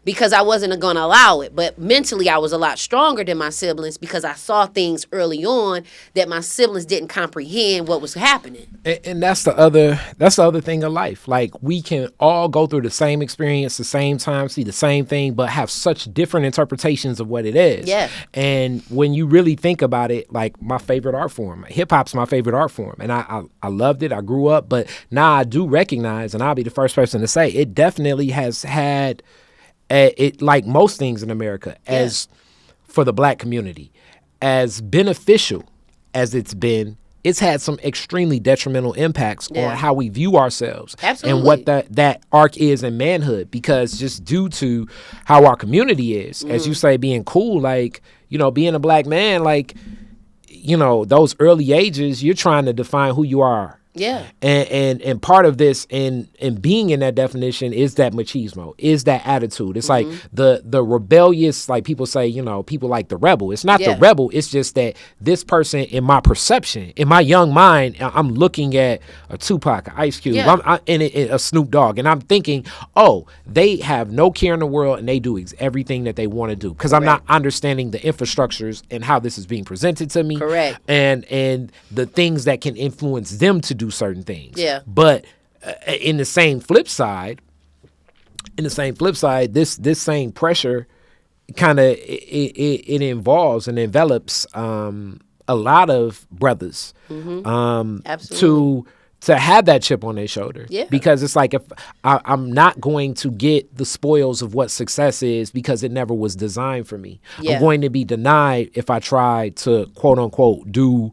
because I wasn't going to allow it. But mentally, I was a lot stronger than my siblings because I saw things early on that my siblings didn't comprehend what was happening. And that's the other thing of life. Like, we can all go through the same experience, the same time, see the same thing, but have such different interpretations of what it is. Yeah. And when you really think about it, like, my favorite art form, hip hop's my favorite art form. And I loved it. I grew up. But now I do recognize, and I'll be the first person to say, it definitely has had... it, like most things in America, as for the black community, as beneficial as it's been, it's had some extremely detrimental impacts on how we view ourselves. Absolutely. And what that arc is in manhood, because just due to how our community is, as you say, being cool, like, being a black man, like, those early ages, you're trying to define who you are. Yeah. And part of this and being in that definition is that machismo, is that attitude. It's like the rebellious, like people say, people like the rebel. It's not the rebel. It's just that this person, in my perception, in my young mind, I'm looking at a Tupac, a Ice Cube, and a Snoop Dogg, and I'm thinking, oh, they have no care in the world and they do everything that they want to do, because I'm not understanding the infrastructures and how this is being presented to me. Correct. And the things that can influence them to do certain things. Yeah. But in the same flip side, this same pressure kind of it involves and envelops a lot of brothers to have that chip on their shoulder. Yeah. Because it's like, if I'm not going to get the spoils of what success is because it never was designed for me. Yeah. I'm going to be denied if I try to, quote unquote, do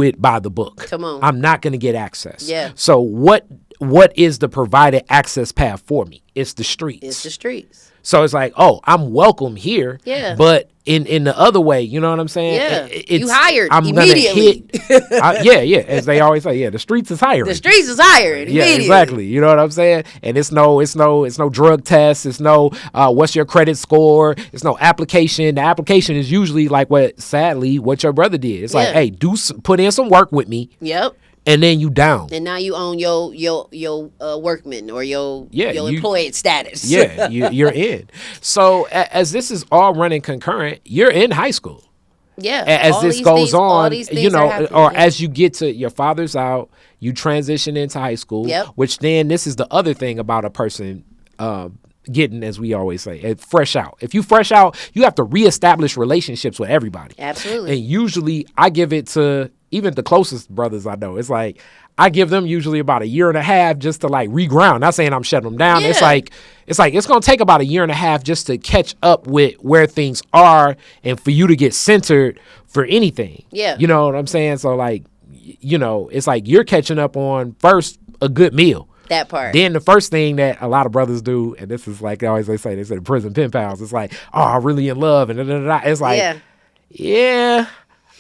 it by the book. Come on. I'm not going to get access. Yeah. So what is the provided access path for me? It's the streets. It's the streets. So it's like, oh, I'm welcome here. Yeah. But in the other way, you know what I'm saying? Yeah. You hired I'm immediately. Gonna hit, as they always say, the streets is hiring. The streets is hired Yeah, immediately. exactly. You know what I'm saying? And it's no drug test. It's no what's your credit score. It's no application. The application is usually like what your brother did. It's like, hey, put in some work with me. Yep. And then you down. And now you own your workman or your employed status. Yeah, you're in. So as this is all running concurrent, you're in high school. Yeah. As this goes on, or as you get to your father's out, you transition into high school. Yep. Which then this is the other thing about a person getting, as we always say, fresh out. If you fresh out, you have to reestablish relationships with everybody. Absolutely. And usually I give it to even the closest brothers I know. It's like I give them usually about 1.5 years just to like reground. Not saying I'm shutting them down. Yeah. It's like it's gonna take about 1.5 years just to catch up with where things are and for you to get centered for anything. Yeah. You know what I'm saying? So like, it's like you're catching up on first a good meal. That part. Then the first thing that a lot of brothers do, and this is like they say prison pen pals. It's like, oh, I'm really in love, and it's like, yeah.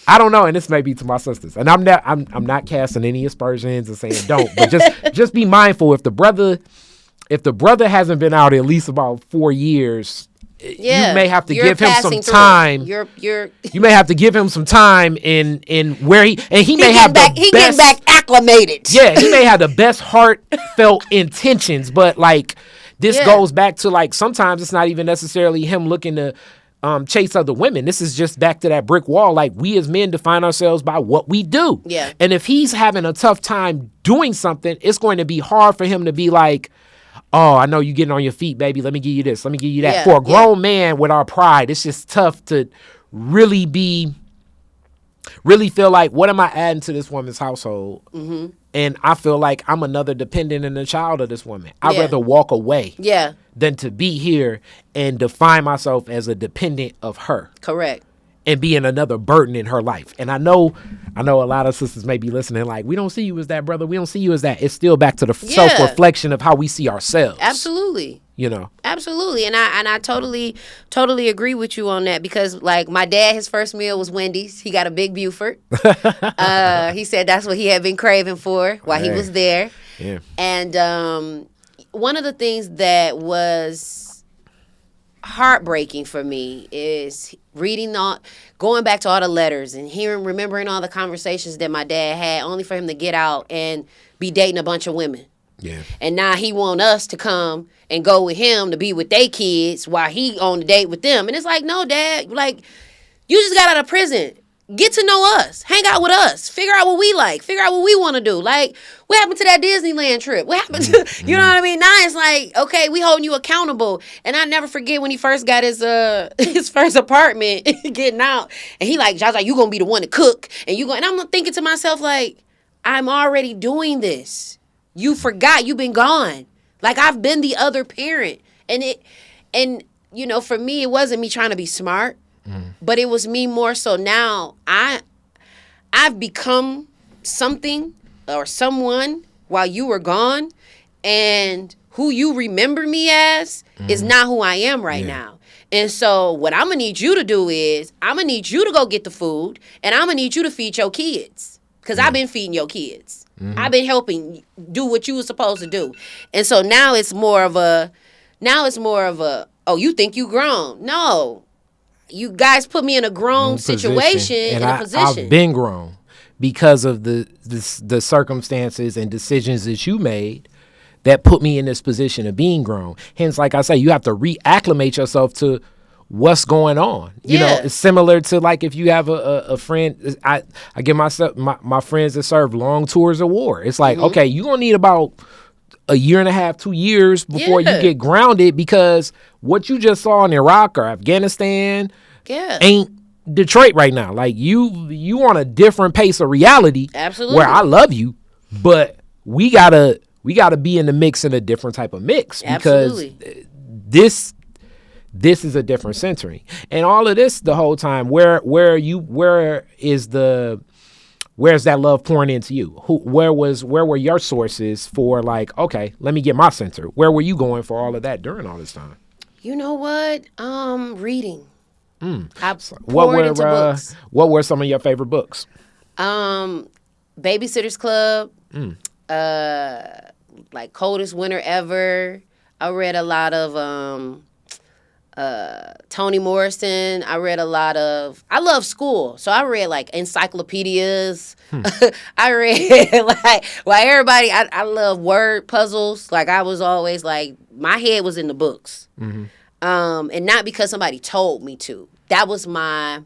I don't know, and this may be to my sisters, and I'm not casting any aspersions and saying don't, but just be mindful if the brother hasn't been out at least about 4 years, you may have to give him some time. You may have to give him some time in where he may have getting back acclimated. Yeah, he may have the best heartfelt intentions, but like this goes back to like sometimes it's not even necessarily him looking to chase other women. This is just back to that brick wall. Like, we as men define ourselves by what we do. Yeah. And if he's having a tough time doing something, it's going to be hard for him to be like, oh, I know you getting on your feet, baby. Let me give you this. Let me give you that. Yeah, For a grown man with our pride, it's just tough to really feel like, what am I adding to this woman's household? Mm-hmm. And I feel like I'm another dependent and a child of this woman. I'd rather walk away than to be here and define myself as a dependent of her. Correct. And being another burden in her life. And I know a lot of sisters may be listening like, we don't see you as that, brother. We don't see you as that. It's still back to the self-reflection of how we see ourselves. Absolutely. You know? Absolutely, and I totally agree with you on that, because like my dad, his first meal was Wendy's. He got a big Buford. He said that's what he had been craving for while he was there. Yeah. And one of the things that was heartbreaking for me is going back to all the letters and remembering all the conversations that my dad had, only for him to get out and be dating a bunch of women. Yeah. And now he want us to come and go with him to be with their kids while he on the date with them. And it's like, no, Dad, like, you just got out of prison. Get to know us. Hang out with us. Figure out what we like. Figure out what we want to do. Like, what happened to that Disneyland trip? What happened to, you know what I mean? Now it's like, okay, we holding you accountable. And I never forget when he first got his first apartment, getting out. And he like, Zsa Zsa, you going to be the one to cook. And I'm thinking to myself, like, I'm already doing this. You forgot. You've been gone. Like, I've been the other parent. And you know, for me, it wasn't me trying to be smart, but it was me more so now I've become something or someone while you were gone, and who you remember me as is not who I am right now. And so what I'm going to need you to do is I'm going to need you to go get the food, and I'm going to need you to feed your kids, because I've been feeding your kids. I've been helping do what you were supposed to do. And so now it's more of a, oh, you think you grown. No. You guys put me in a grown situation, and in a position. I've been grown because of the circumstances and decisions that you made that put me in this position of being grown. Hence, like I say, you have to reacclimate yourself to what's going on. You know, it's similar to like if you have a friend. I give myself my friends that serve long tours of war. It's like, okay, you're gonna need about a year and a half, 2 years before you get grounded, because what you just saw in Iraq or Afghanistan ain't Detroit right now. Like you on a different pace of reality. Absolutely. Where I love you, but we gotta be in the mix, in a different type of mix, because this is a different century. And all of this the whole time, where's that love pouring into you? Where were your sources for, like, okay, let me get my center? Where were you going for all of that during all this time? You know what? Reading. I poured What into books. What were some of your favorite books? Babysitter's Club. Like Coldest Winter Ever. I read a lot of Toni Morrison. I love school. So I read like encyclopedias. I read like everybody, I love word puzzles. Like I was always like, my head was in the books. And not because somebody told me to. That was my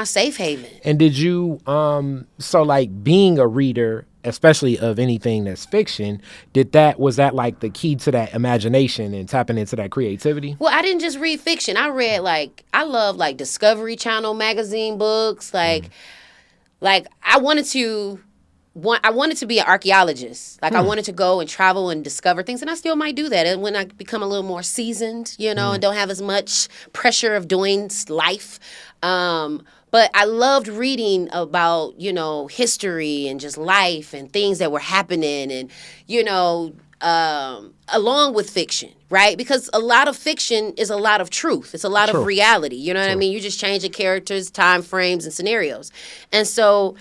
safe haven. And did you, so like being a reader, especially of anything that's fiction, was that like the key to that imagination and tapping into that creativity? Well, I didn't just read fiction. I read I love like Discovery Channel magazine books. Like I wanted to be an archaeologist. Like I wanted to go and travel and discover things, and I still might do that. And when I become a little more seasoned, you know, and don't have as much pressure of doing life. But I loved reading about, you know, history and just life and things that were happening, and, you know, along with fiction, right? Because a lot of fiction is a lot of truth. It's a lot of reality. You know what I mean? You just change the characters, time frames, and scenarios. And so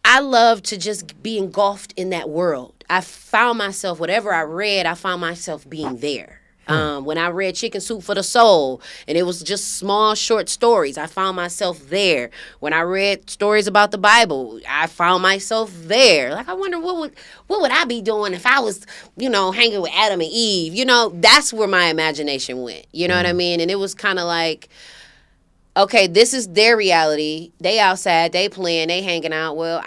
I love to just be engulfed in that world. I found myself, whatever I read, I found myself being there. When I read Chicken Soup for the Soul, and it was just small, short stories, I found myself there. When I read stories about the Bible, I found myself there. Like, I wonder what would I be doing if I was, you know, hanging with Adam and Eve? You know, that's where my imagination went. You know what I mean? And it was kind of like, okay, this is their reality. They outside, they playing, they hanging out. Well,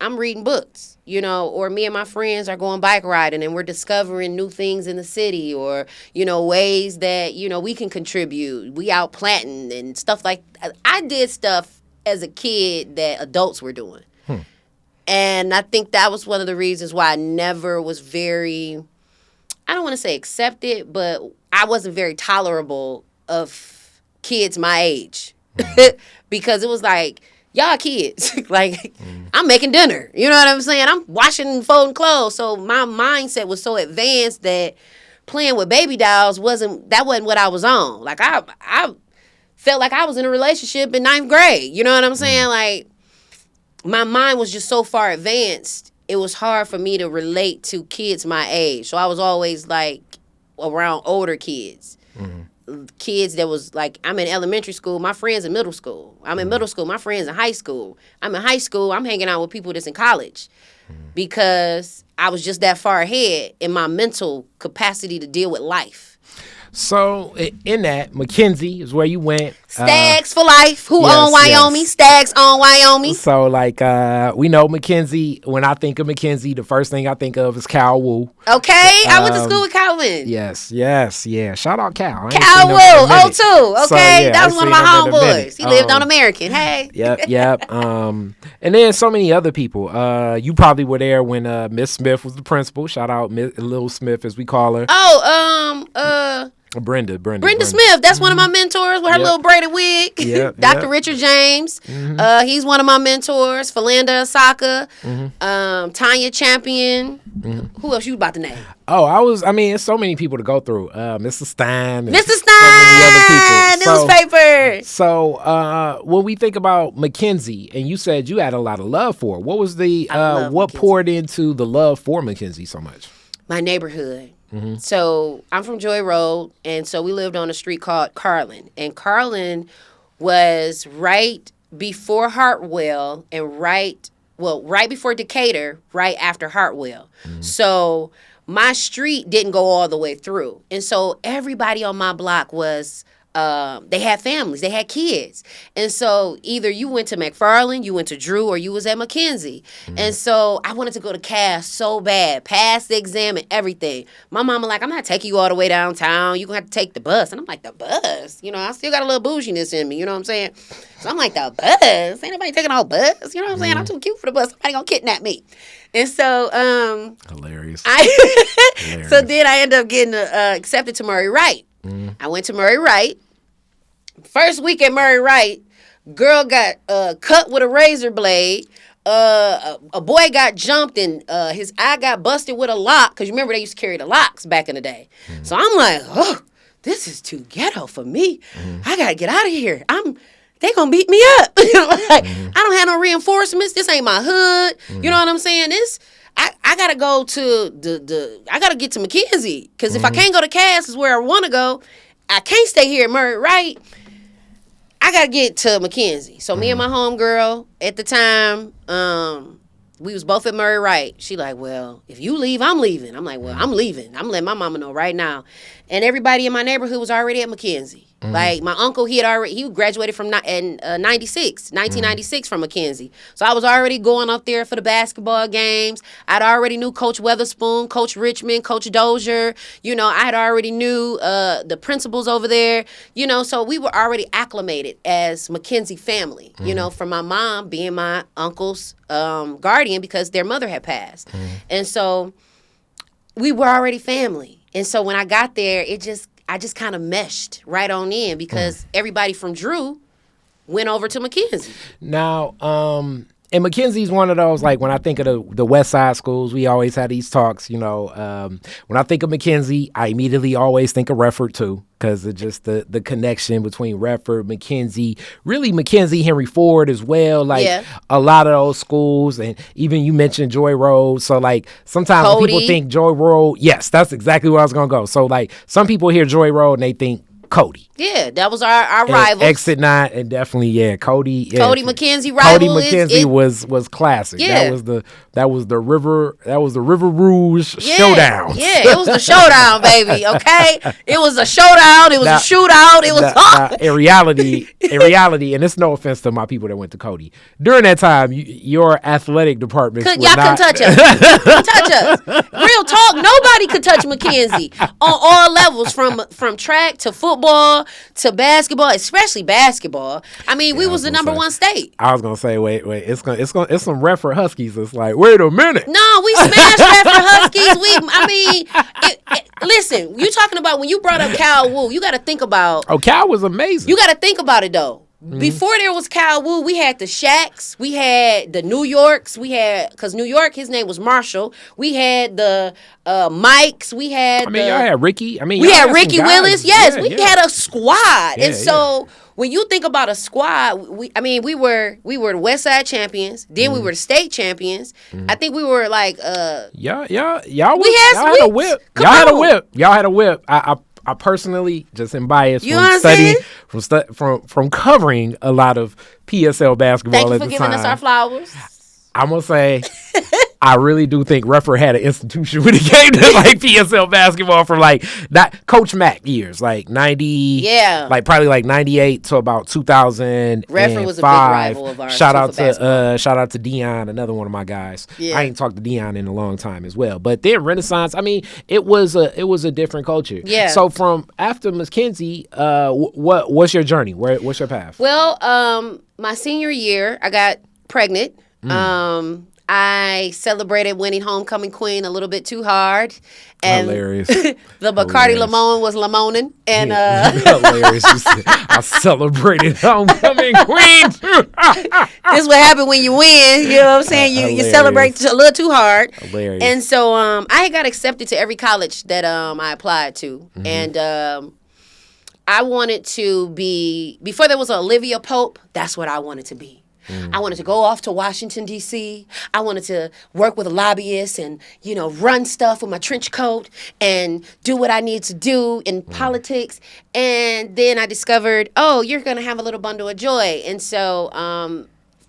I'm reading books, you know, or me and my friends are going bike riding and we're discovering new things in the city, or, you know, ways that, you know, we can contribute. We out planting and stuff like that. I did stuff as a kid that adults were doing. And I think that was one of the reasons why I never was very, I don't want to say accepted, but I wasn't very tolerable of kids my age. Because it was like, y'all kids. Like, I'm making dinner. You know what I'm saying? I'm washing and folding clothes. So my mindset was so advanced that playing with baby dolls wasn't what I was on. Like I felt like I was in a relationship in 9th grade. You know what I'm saying? Like my mind was just so far advanced. It was hard for me to relate to kids my age. So I was always like around older kids. Kids that was like, I'm in elementary school, my friends in middle school. I'm in middle school, my friends in high school. I'm in high school, I'm hanging out with people that's in college. Because I was just that far ahead in my mental capacity to deal with life. So in that, Mackenzie is where you went. Stags for life. Who yes, own Wyoming? yes. Stags own Wyoming. So like we know Mackenzie. When I think of Mackenzie, the first thing I think of is Cal Wu. Okay, I went to school with Calvin. Yes, yeah. Shout out Cal. Cal Wu, O2. Okay, So, yeah, that was one of my homeboys. He lived on American. Hey. Yep. And then so many other people. You probably were there when Miss Smith was the principal. Shout out Miss Lil Smith, as we call her. Brenda Smith. That's one of my mentors with her little braided wig. Dr. Richard James. He's one of my mentors. Philanda Asaka. Tanya Champion. Who else you about to name? It's so many people to go through. Mr. Stein. Mr. Stein. So newspaper. So when we think about Mackenzie, and you said you had a lot of love for her, what was what Mackenzie. poured into the love for Mackenzie so much? My neighborhood. So I'm from Joy Road, and so we lived on a street called Carlin. And Carlin was right before Hartwell and right before Decatur, right after Hartwell. So my street didn't go all the way through. And so everybody on my block was... they had families, they had kids. And so either you went to McFarland, you went to Drew, or you was at Mackenzie. And so I wanted to go to Cass so bad, pass the exam and everything. My mama like, I'm not taking you all the way downtown. You're going to have to take the bus. And I'm like, the bus? You know, I still got a little bouginess in me, you know what I'm saying? So I'm like, the bus? Ain't nobody taking no bus. You know what I'm saying? I'm too cute for the bus. Somebody going to kidnap me. And so... Hilarious. So then I ended up getting accepted to Murray Wright. I went to Murray Wright. First week at Murray Wright, girl got cut with a razor blade. A boy got jumped and his eye got busted with a lock. Because you remember they used to carry the locks back in the day. So I'm like, oh, this is too ghetto for me. I got to get out of here. They gonna beat me up. I don't have no reinforcements. This ain't my hood. You know what I'm saying? I gotta go to I gotta get to Mackenzie. Because if I can't go to Cass is where I want to go, I can't stay here at Murray Wright. I gotta get to Mackenzie. So me and my homegirl at the time, we was both at Murray Wright. She like, well, if you leave, I'm leaving. I'm like, well, I'm leaving. I'm letting my mama know right now. And everybody in my neighborhood was already at Mackenzie. Like my uncle, he graduated from in 1996 from Mackenzie. So I was already going up there for the basketball games. I'd already knew Coach Weatherspoon, Coach Richmond, Coach Dozier. You know, I had already knew the principals over there. You know, so we were already acclimated as Mackenzie family. You know, from my mom being my uncle's guardian because their mother had passed. And so we were already family. And so when I got there, I just kind of meshed right on in because everybody from Drew went over to Mackenzie. Now, and Mackenzie's one of those, like, when I think of the West Side schools, we always had these talks, you know. When I think of Mackenzie, I immediately always think of Redford, too, because of just the connection between Redford, Mackenzie, really Mackenzie, Henry Ford as well. Like, a lot of those schools, and even you mentioned Joy Road. So, like, sometimes when people think Joy Road, yes, that's exactly where I was going to go. So, like, some people hear Joy Road and they think Cody. Yeah, that was our rival. Exit 9, and definitely, Cody. Yeah. Cody Mackenzie rival. Cody Mackenzie was classic. Yeah. That was the River Rouge showdown. Yeah, it was the showdown, baby. Okay, it was a showdown. It was a shootout. It was in reality, and it's no offense to my people that went to Cody. During that time, your athletic department couldn't touch us. Couldn't touch us. Real talk. Nobody could touch Mackenzie on all levels, from track to football to basketball, especially basketball. I mean, we was the number one state. I was gonna say, wait, it's some Redford Huskies. It's like, wait a minute. No, we smashed Redford Huskies. Listen, you talking about when you brought up Cal Wu, you got to think about. Oh, Cal was amazing. You got to think about it though. Before there was Kyle Wu, we had the Shaqs, we had the New Yorks, because New York, his name was Marshall. We had the Mikes, we had y'all had Ricky. we had Ricky Willis. Yes, we had a squad. Yeah, and so when you think about a squad, we were the West Side champions. Then we were the state champions. I think we were like y'all had a whip. Y'all had a whip. I personally, just in bias from studying, from covering a lot of PSL basketball at the time. Thank you for giving us our flowers. I'm gonna say, I really do think Rufford had an institution when it came to like PSL basketball from like that Coach Mack years, like 90, like probably like 98 to about 2000. Rufford was a big rival of ours. Shout out to Dion, another one of my guys. I ain't talked to Dion in a long time as well. But then Renaissance, it was a different culture. Yeah. So from after Mackenzie, what's your journey? What's your path? Well, my senior year, I got pregnant. I celebrated winning homecoming queen a little bit too hard, and hilarious. The Bacardi Limon was limoning, and hilarious. I celebrated homecoming queen. This is what happened when you win. You know what I'm saying? You celebrate a little too hard. Hilarious. And so I got accepted to every college that I applied to, and I wanted to be, before there was Olivia Pope, that's what I wanted to be. I wanted to go off to Washington, D.C. I wanted to work with lobbyists and, run stuff with my trench coat and do what I need to do in politics. And then I discovered, you're going to have a little bundle of joy. And so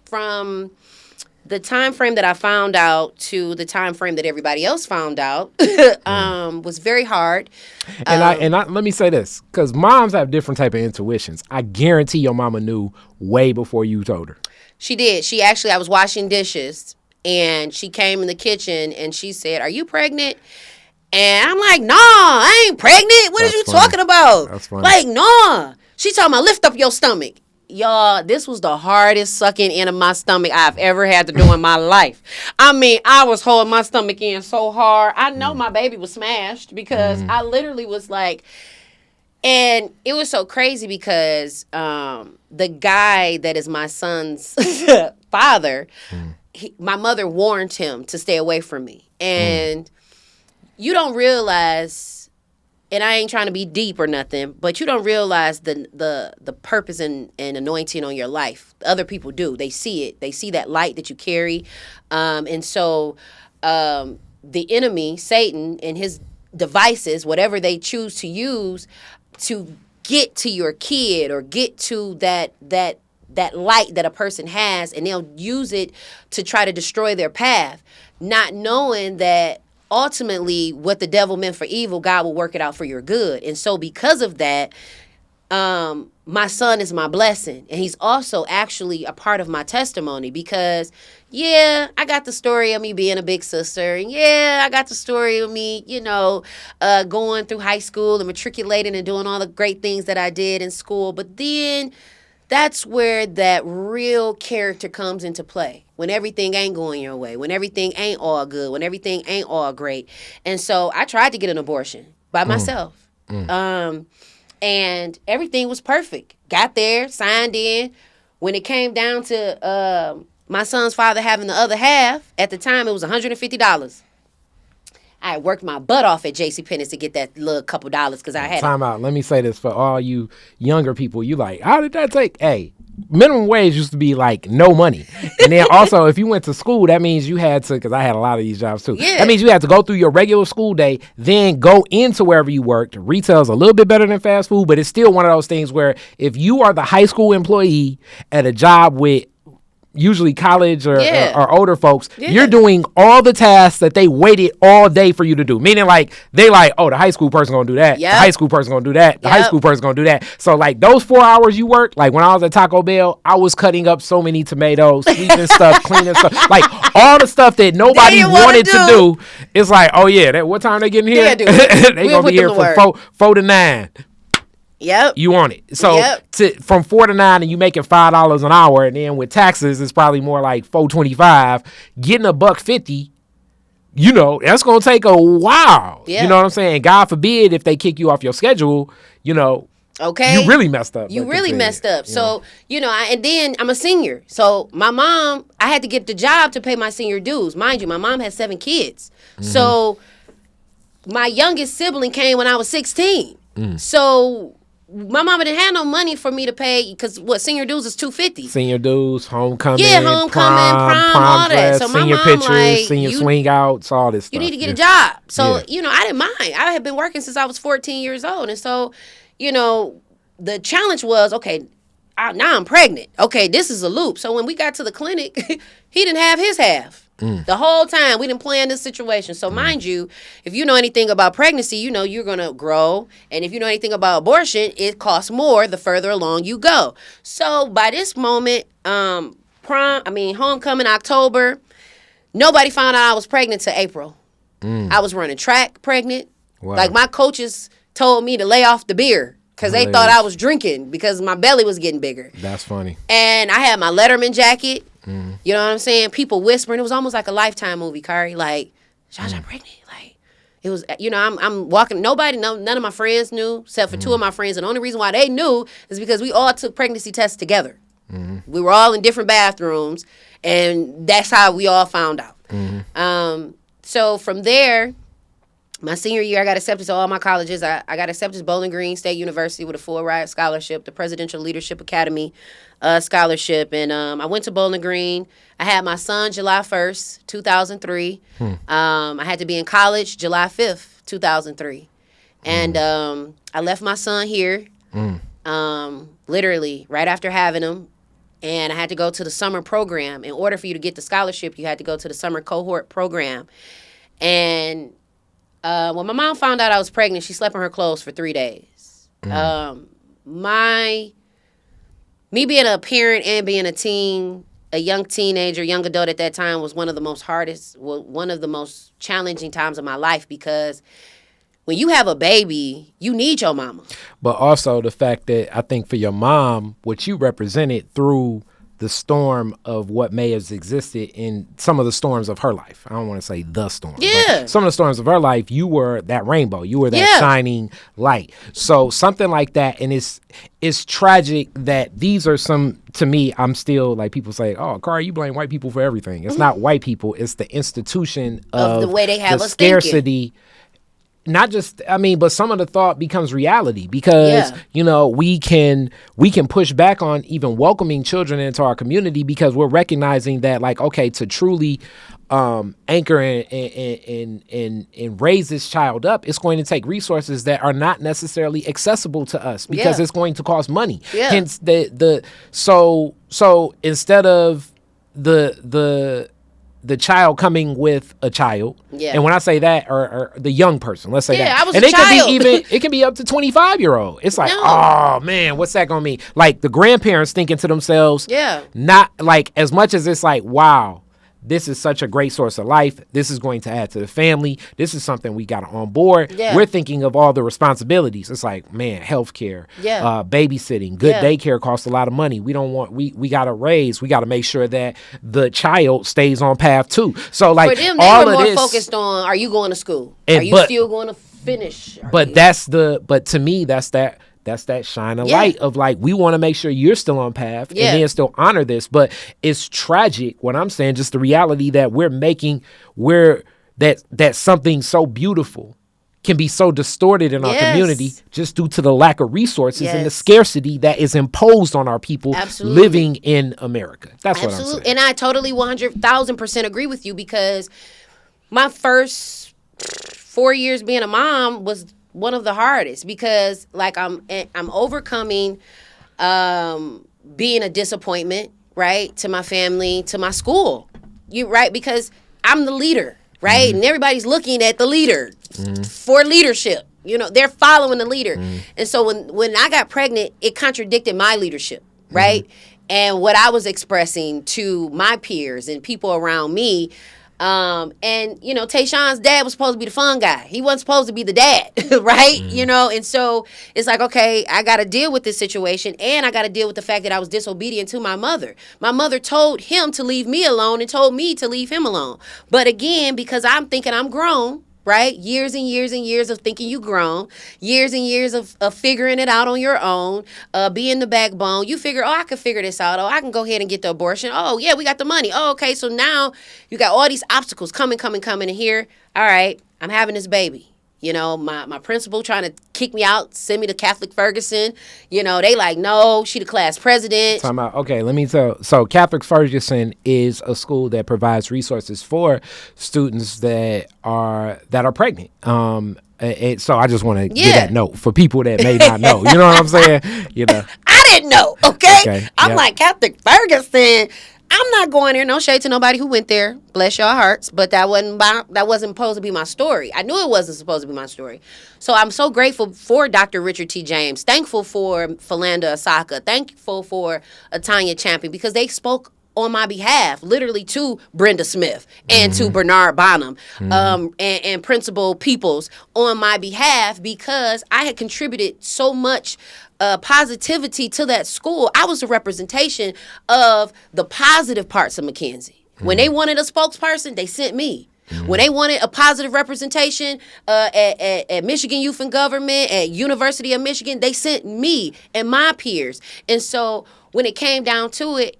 from the time frame that I found out to the time frame that everybody else found out was very hard. And let me say this, because moms have different type of intuitions. I guarantee your mama knew way before you told her. She did. I was washing dishes, and she came in the kitchen, and she said, "Are you pregnant?" And I'm like, "Nah, I ain't pregnant. What are you talking about?" That's funny. Like, nah. She talking about lift up your stomach. Y'all, this was the hardest sucking in of my stomach I've ever had to do in my life. I was holding my stomach in so hard. I know my baby was smashed because I literally was like... And it was so crazy because the guy that is my son's father, my mother warned him to stay away from me. And you don't realize, and I ain't trying to be deep or nothing, but you don't realize the purpose and anointing on your life. Other people do. They see it. They see that light that you carry. And so the enemy, Satan, and his devices, whatever they choose to use to get to your kid or get to that light that a person has, and they'll use it to try to destroy their path, not knowing that ultimately what the devil meant for evil, God will work it out for your good. And so because of that, my son is my blessing, and he's also actually a part of my testimony because, I got the story of me being a big sister, and I got the story of me, going through high school and matriculating and doing all the great things that I did in school. But then that's where that real character comes into play, when everything ain't going your way, when everything ain't all good, when everything ain't all great. And so I tried to get an abortion by myself. And everything was perfect. Got there, signed in. When it came down to my son's father having the other half, at the time it was $150. I had worked my butt off at JCPenney's to get that little couple dollars because I had Time out. Let me say this for all you younger people. You like, how did that take? Hey, minimum wage used to be like no money. And then also, if you went to school, that means you had to, because I had a lot of these jobs too. Yeah. That means you had to go through your regular school day, then go into wherever you worked. Retail's a little bit better than fast food, but it's still one of those things where if you are the high school employee at a job with usually college or older folks, you're doing all the tasks that they waited all day for you to do. Meaning like, they like, oh, the high school person gonna do that. The high school person gonna do that. The high school person gonna do that. So like those 4 hours you work, like when I was at Taco Bell, I was cutting up so many tomatoes, sweeping stuff, cleaning stuff, like all the stuff that nobody wanted to do. It's like, oh yeah, what time they getting here? They gonna be here from 4 to 9. Yep. You want it. So from 4 to 9 and you making $5 an hour, and then with taxes it's probably more like $4.25. Getting $1.50, that's gonna take a while. Yeah. You know what I'm saying? God forbid if they kick you off your schedule, Okay. You really messed up. You but really continue, messed up. you know. So, and then I'm a senior. So my mom, I had to get the job to pay my senior dues. Mind you, my mom has 7 kids. So my youngest sibling came when I was 16. So my mama didn't have no money for me to pay because senior dues is $250. Senior dudes, homecoming, Homecoming, prom, all that. dress, So my senior mom, pictures, like, senior swing outs, all this stuff. You need to get a job. So, Yeah. I didn't mind. I had been working since I was 14 years old. And so, the challenge was, okay, now I'm pregnant. Okay, this is a loop. So when we got to the clinic, he didn't have his half. The whole time we didn't plan this situation. So mind you, if you know anything about pregnancy, you're going to grow. And if you know anything about abortion, it costs more the further along you go. So by this moment, homecoming, October, nobody found out I was pregnant till April. I was running track pregnant. Wow. Like my coaches told me to lay off the beer because they thought I was drinking because my belly was getting bigger. That's funny. And I had my Letterman jacket. You know what I'm saying? People whispering. It was almost like a Lifetime movie, Kari. Like, Zsa Zsa pregnant. Like, it was, I'm walking. None of my friends knew except for 2 of my friends. And the only reason why they knew is because we all took pregnancy tests together. We were all in different bathrooms. And that's how we all found out. So from there, my senior year, I got accepted to all my colleges. I got accepted to Bowling Green State University with a full ride scholarship, the Presidential Leadership Academy scholarship. And I went to Bowling Green. I had my son July 1st, 2003. I had to be in college July 5th, 2003. And I left my son here, literally right after having him. And I had to go to the summer program. In order for you to get the scholarship, you had to go to the summer cohort program. And when my mom found out I was pregnant, she slept in her clothes for 3 days. Me being a parent and being a young teenager, young adult at that time was one of the most challenging times of my life because when you have a baby, you need your mama. But also the fact that I think for your mom, what you represented through the storm of what may have existed in some of the storms of her life. I don't want to say the storm. Yeah. But some of the storms of her life, you were that rainbow. You were that shining light. So something like that, and it's tragic that these are to me, I'm still like people say, oh, Kari, you blame white people for everything. It's not white people. It's the institution of the way they have the us thinking. scarcity. Not just, but some of the thought becomes reality because, we can push back on even welcoming children into our community because we're recognizing that, like, okay, to truly anchor and raise this child up, it's going to take resources that are not necessarily accessible to us because it's going to cost money. Yeah. Hence, so instead of the child coming with a child, and when I say that, or the young person, let's say that, I was and a child. It can be up to 25-year-old. It's like, oh man, what's that gonna mean? Like the grandparents thinking to themselves, not like as much as it's like, wow, this is such a great source of life. This is going to add to the family. This is something we got on board. Yeah. We're thinking of all the responsibilities. It's like, man, healthcare, babysitting, good daycare costs a lot of money. We don't want, we got to raise, we got to make sure that the child stays on path too. So like for them, they all were of more this, focused on, are you going to school? Are you still going to finish? But to me, that's that shining light of like, we want to make sure you're still on path and then still honor this. But it's tragic what I'm saying, just the reality that that something so beautiful can be so distorted in our community just due to the lack of resources and the scarcity that is imposed on our people living in America. That's what I'm saying. And I totally 100,000% agree with you because my first 4 years being a mom was one of the hardest because like I'm overcoming being a disappointment, right, to my family, to my school. Because I'm the leader, right? And everybody's looking at the leader for leadership. They're following the leader. And so when I got pregnant, it contradicted my leadership, right? And what I was expressing to my peers and people around me. Tayshawn's dad was supposed to be the fun guy. He wasn't supposed to be the dad, right? And so it's like, okay, I got to deal with this situation and I got to deal with the fact that I was disobedient to my mother. My mother told him to leave me alone and told me to leave him alone. But again, because I'm thinking I'm grown, right? Years and years and years of thinking you grown, years and years of figuring it out on your own, being the backbone. You figure, oh, I can figure this out. Oh, I can go ahead and get the abortion. Oh, yeah, we got the money. Oh, okay, so now you got all these obstacles coming, and here, all right, I'm having this baby. You know, my principal trying to kick me out, send me to Catholic Ferguson. You know, they like, no, she the class president. Time out. Okay, let me tell. So Catholic Ferguson is a school that provides resources for students that are pregnant. And so I just want to get that note for people that may not know. You know what I'm saying? You know, I didn't know. Okay, I'm yep. like Catholic Ferguson. I'm not going there. No shade to nobody who went there. Bless your hearts. But that wasn't supposed to be my story. I knew it wasn't supposed to be my story. So I'm so grateful for Dr. Richard T. James. Thankful for Philanda Asaka. Thankful for Atanya Champion because they spoke on my behalf, literally to Brenda Smith and to Bernard Bonham and Principal Peoples on my behalf because I had contributed so much positivity to that school. I was a representation of the positive parts of McKenzie. When they wanted a spokesperson, they sent me. When they wanted a positive representation at Michigan Youth and Government, at University of Michigan, they sent me and my peers. And so when it came down to it,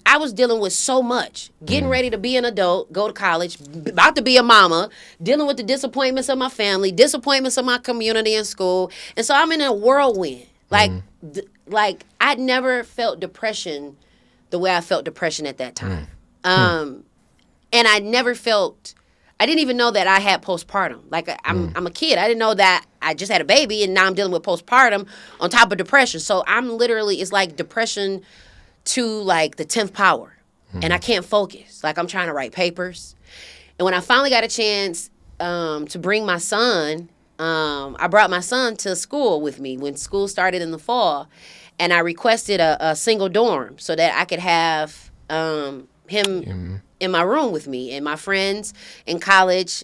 I was dealing with so much, getting ready to be an adult, go to college, about to be a mama, dealing with the disappointments of my family, disappointments of my community and school. And so I'm in a whirlwind. Like I'd never felt depression the way I felt depression at that time. And I didn't even know that I had postpartum. Like I'm a kid. I didn't know that I just had a baby and now I'm dealing with postpartum on top of depression. So I'm literally, it's like depression to like the 10th power. And I can't focus. Like I'm trying to write papers. And when I finally got a chance to bring my son, I brought my son to school with me when school started in the fall. And I requested a single dorm so that I could have him in my room with me. And my friends in college,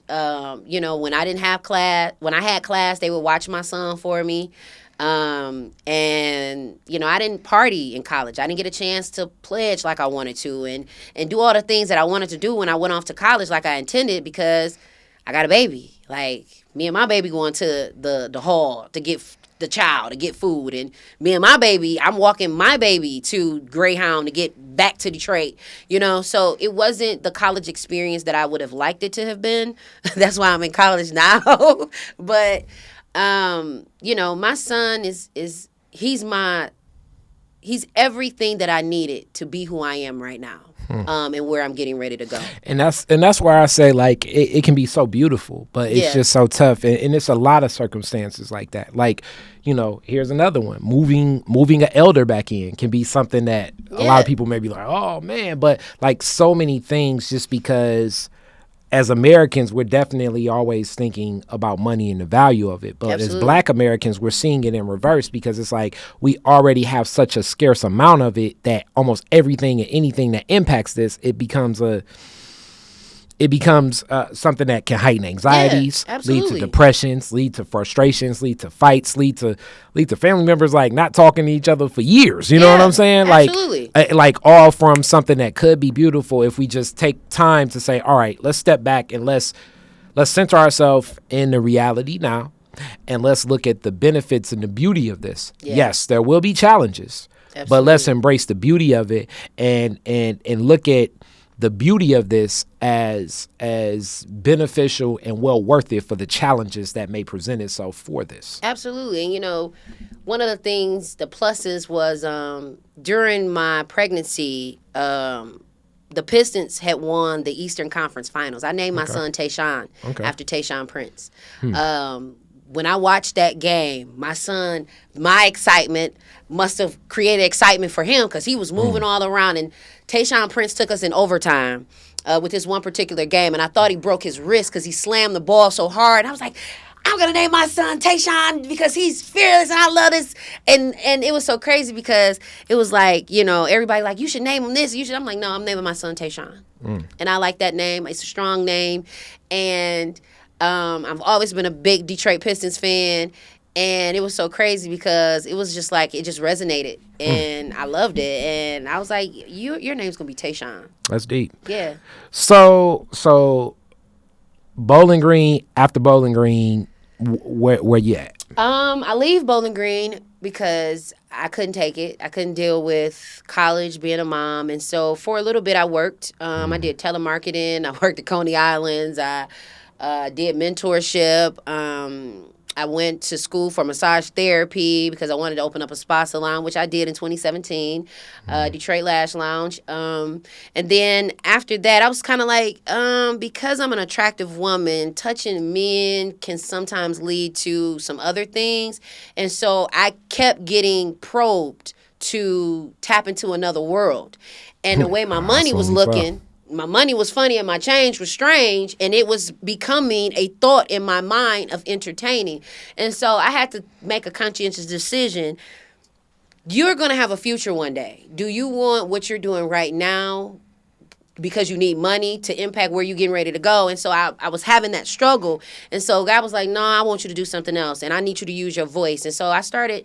you know, when I had class, they would watch my son for me. And, you know, I didn't party in college. I didn't get a chance to pledge like I wanted to and do all the things that I wanted to do when I went off to college like I intended because I got a baby. Like, me and my baby going to the hall to get the child, to get food. And me and my baby, I'm walking my baby to Greyhound to get back to Detroit, you know? So it wasn't the college experience that I would have liked it to have been. That's why I'm in college now. But, you know, my son he's everything that I needed to be who I am right now. And where I'm getting ready to go. And that's where I say, like, it can be so beautiful, but it's just so tough. And it's a lot of circumstances like that. Like, you know, here's another one. Moving an elder back in can be something that a lot of people may be like, oh, man. But, like, so many things just because as Americans, we're definitely always thinking about money and the value of it. But as Black Americans, we're seeing it in reverse because it's like we already have such a scarce amount of it that almost everything and anything that impacts this, it becomes something that can heighten anxieties, lead to depressions, lead to frustrations, lead to fights, lead to family members like not talking to each other for years. You know what I'm saying? Absolutely. Like all from something that could be beautiful if we just take time to say, all right, let's step back and let's center ourselves in the reality now, and let's look at the benefits and the beauty of this. Yes, there will be challenges, but let's embrace the beauty of it and look at the beauty of this as beneficial and well worth it for the challenges that may present itself for this. Absolutely. And, you know, one of the things, the pluses was during my pregnancy, the Pistons had won the Eastern Conference Finals. I named my son Tayshawn after Tayshawn Prince. When I watched that game, my excitement must have created excitement for him because he was moving all around. And Tayshawn Prince took us in overtime with this one particular game. And I thought he broke his wrist because he slammed the ball so hard. And I was like, I'm going to name my son Tayshawn because he's fearless and I love this. And it was so crazy because it was like, you know, everybody like, you should name him this. I'm like, no, I'm naming my son Tayshawn. And I like that name. It's a strong name. And I've always been a big Detroit Pistons fan, and it was so crazy because it was just like, it just resonated, and I loved it, and I was like, your name's gonna be Tayshawn. That's deep. Yeah. So Bowling Green, after Bowling Green, where you at? I leave Bowling Green because I couldn't take it. I couldn't deal with college, being a mom, and so for a little bit I worked. I did telemarketing. I worked at Coney Islands. I did mentorship. I went to school for massage therapy because I wanted to open up a spa salon, which I did in 2017, Detroit Lash Lounge. And then after that, I was kind of like, because I'm an attractive woman, touching men can sometimes lead to some other things. And so I kept getting probed to tap into another world. And the way my money was looking, my money was funny and my change was strange, and it was becoming a thought in my mind of entertaining. And so I had to make a conscientious decision. You're going to have a future one day. Do you want what you're doing right now because you need money to impact where you're getting ready to go? And so I was having that struggle. And so God was like, no, I want you to do something else, and I need you to use your voice. And so I started,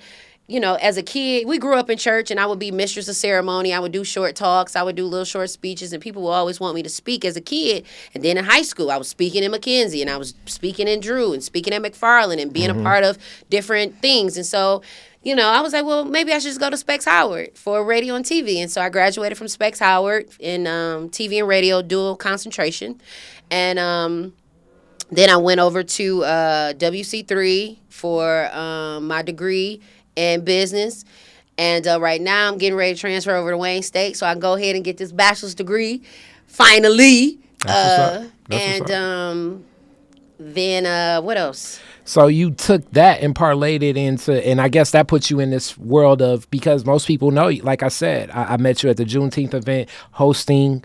as a kid, we grew up in church, and I would be mistress of ceremony. I would do short talks. I would do little short speeches, and people would always want me to speak as a kid. And then in high school, I was speaking in McKenzie, and I was speaking in Drew, and speaking at McFarland, and being a part of different things. And so, I was like, well, maybe I should just go to Specs Howard for radio and TV. And so I graduated from Specs Howard in TV and radio, dual concentration. And then I went over to WC3 for my degree in business. And right now I'm getting ready to transfer over to Wayne State so I can go ahead and get this bachelor's degree finally. Then what else? So you took that and parlayed it into, and I guess that puts you in this world of, because most people know you. Like I said, I met you at the Juneteenth event, hosting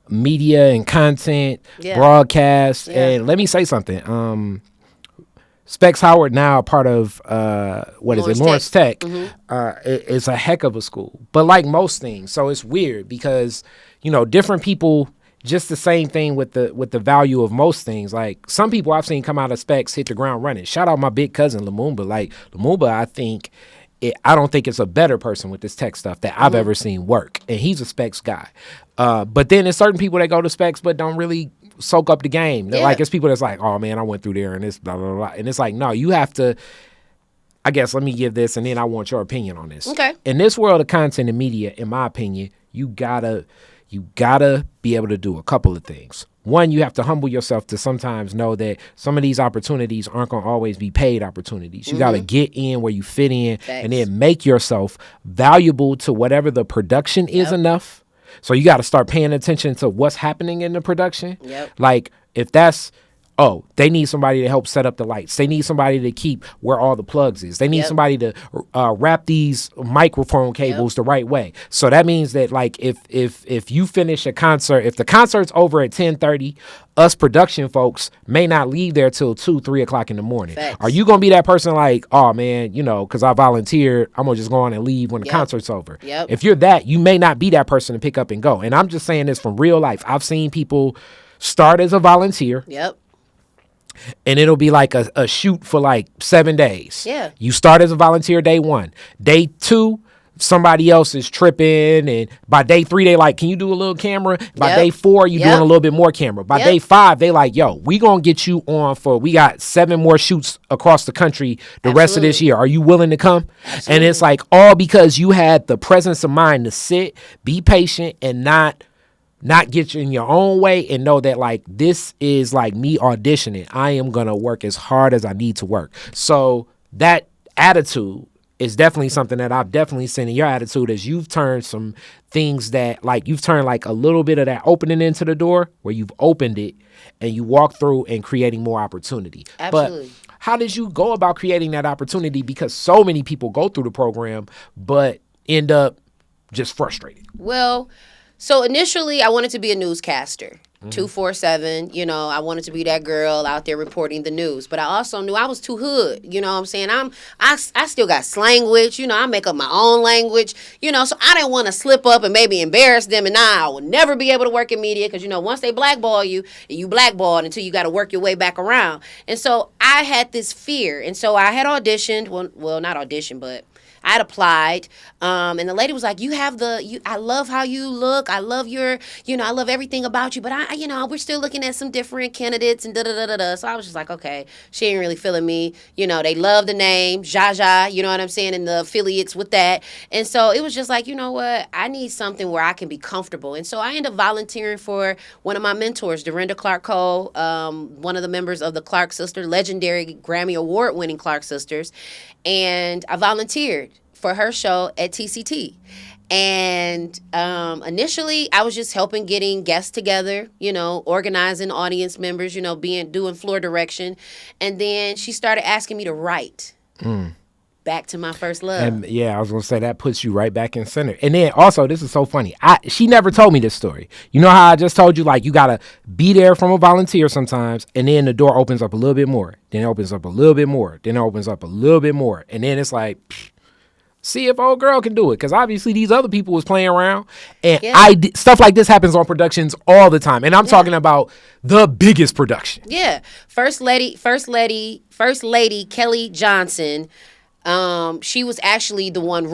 media and content, broadcast. And let me say something. Specs Howard, now a part of Lawrence Tech, is a heck of a school. But like most things, so it's weird because different people. Just the same thing with the value of most things. Like some people I've seen come out of Specs hit the ground running. Shout out my big cousin Lumumba. Like Lumumba, I don't think it's a better person with this tech stuff that I've ever seen work, and he's a Specs guy. But then there's certain people that go to Specs but don't really soak up the game. Like it's people that's like, oh man, I went through there and it's blah blah blah, and it's like, no, you have to. I guess let me give this, and then I want your opinion on this. Okay. In this world of content and media, in my opinion, you gotta be able to do a couple of things. One, you have to humble yourself to sometimes know that some of these opportunities aren't going to always be paid opportunities. You got to get in where you fit in. Thanks. And then make yourself valuable to whatever the production is enough. So you got to start paying attention to what's happening in the production. Like if that's, they need somebody to help set up the lights. They need somebody to keep where all the plugs is. They need somebody to wrap these microphone cables the right way. So that means that like if you finish a concert, if the concert's over at 10:30, us production folks may not leave there till 2-3 o'clock in the morning. Facts. Are you gonna be that person like, oh man, because I volunteered, I'm gonna just go on and leave when the concert's over? If you're that, you may not be that person to pick up and go. And I'm just saying this from real life. I've seen people start as a volunteer. And it'll be like a shoot for like 7 days. You start as a volunteer day 1. Day 2, somebody else is tripping. And by day 3, they like, can you do a little camera? By day 4, you doing a little bit more camera. By day 5, they like, yo, we gonna get you on we got 7 more shoots across the country the rest of this year. Are you willing to come? And it's like all because you had the presence of mind to sit, be patient, and not get you in your own way, and know that like this is like me auditioning. I am gonna work as hard as I need to work. So that attitude is definitely something that I've definitely seen in your attitude, as you've turned some things that like you've turned like a little bit of that opening into the door where you've opened it and you walk through and creating more opportunity. Absolutely. But how did you go about creating that opportunity? Because so many people go through the program but end up just frustrated. Well, so initially, I wanted to be a newscaster, 247. I wanted to be that girl out there reporting the news. But I also knew I was too hood. You know what I'm saying? I still got slanguage. I make up my own language. So I didn't want to slip up and maybe embarrass them. And now I will never be able to work in media because, once they blackball you, you blackballed until you got to work your way back around. And so I had this fear. And so I had auditioned. Well, not auditioned, but I had applied, and the lady was like, I love how you look. I love I love everything about you, but I we're still looking at some different candidates and da-da-da-da-da. So I was just like, okay, she ain't really feeling me. They love the name, Zsa Zsa, you know what I'm saying, and the affiliates with that. And so it was just like, you know what, I need something where I can be comfortable. And so I ended up volunteering for one of my mentors, Dorinda Clark Cole, one of the members of the Clark Sisters, legendary Grammy Award-winning Clark Sisters. And I volunteered for her show at TCT. And initially, I was just helping getting guests together, organizing audience members, doing floor direction. And then she started asking me to write. Back to my first love. And yeah, I was gonna say that puts you right back in center. And then also, this is so funny. She never told me this story. You know how I just told you, like, you gotta be there from a volunteer sometimes, and then the door opens up a little bit more, then it opens up a little bit more, then it opens up a little bit more, and then it's like, see if old girl can do it, because obviously these other people was playing around, and stuff like this happens on productions all the time, and I'm talking about the biggest production. Yeah, First Lady Kelly Johnson. She was actually the one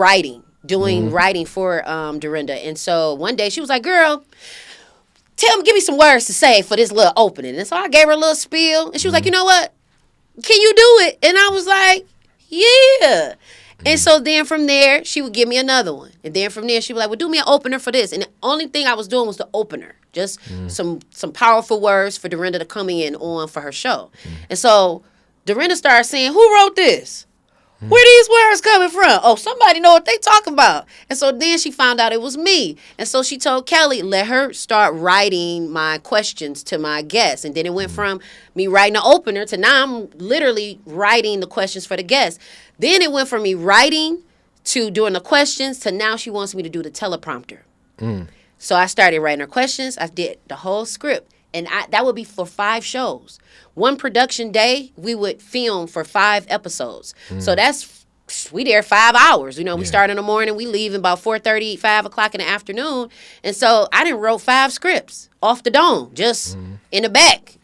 doing writing for Dorinda. And so one day she was like, girl, give me some words to say for this little opening. And so I gave her a little spiel, and she was like, you know what? Can you do it? And I was like, yeah. And so then from there, she would give me another one. And then from there, she would be like, well, do me an opener for this. And the only thing I was doing was the opener. Just some powerful words for Dorinda to come in on for her show. And so Dorinda started saying, who wrote this? Where these words coming from? Oh, somebody know what they talking about. And so then she found out it was me. And so she told Kelly, let her start writing my questions to my guests. And then it went from me writing the opener to now I'm literally writing the questions for the guests. Then it went from me writing to doing the questions to now she wants me to do the teleprompter. So I started writing her questions. I did the whole script. And that would be for 5 shows. One production day, we would film for 5 episodes. So we there 5 hours. We start in the morning, we leave about 4:30, 5 o'clock in the afternoon. And so I done wrote 5 scripts off the dome, just in the back,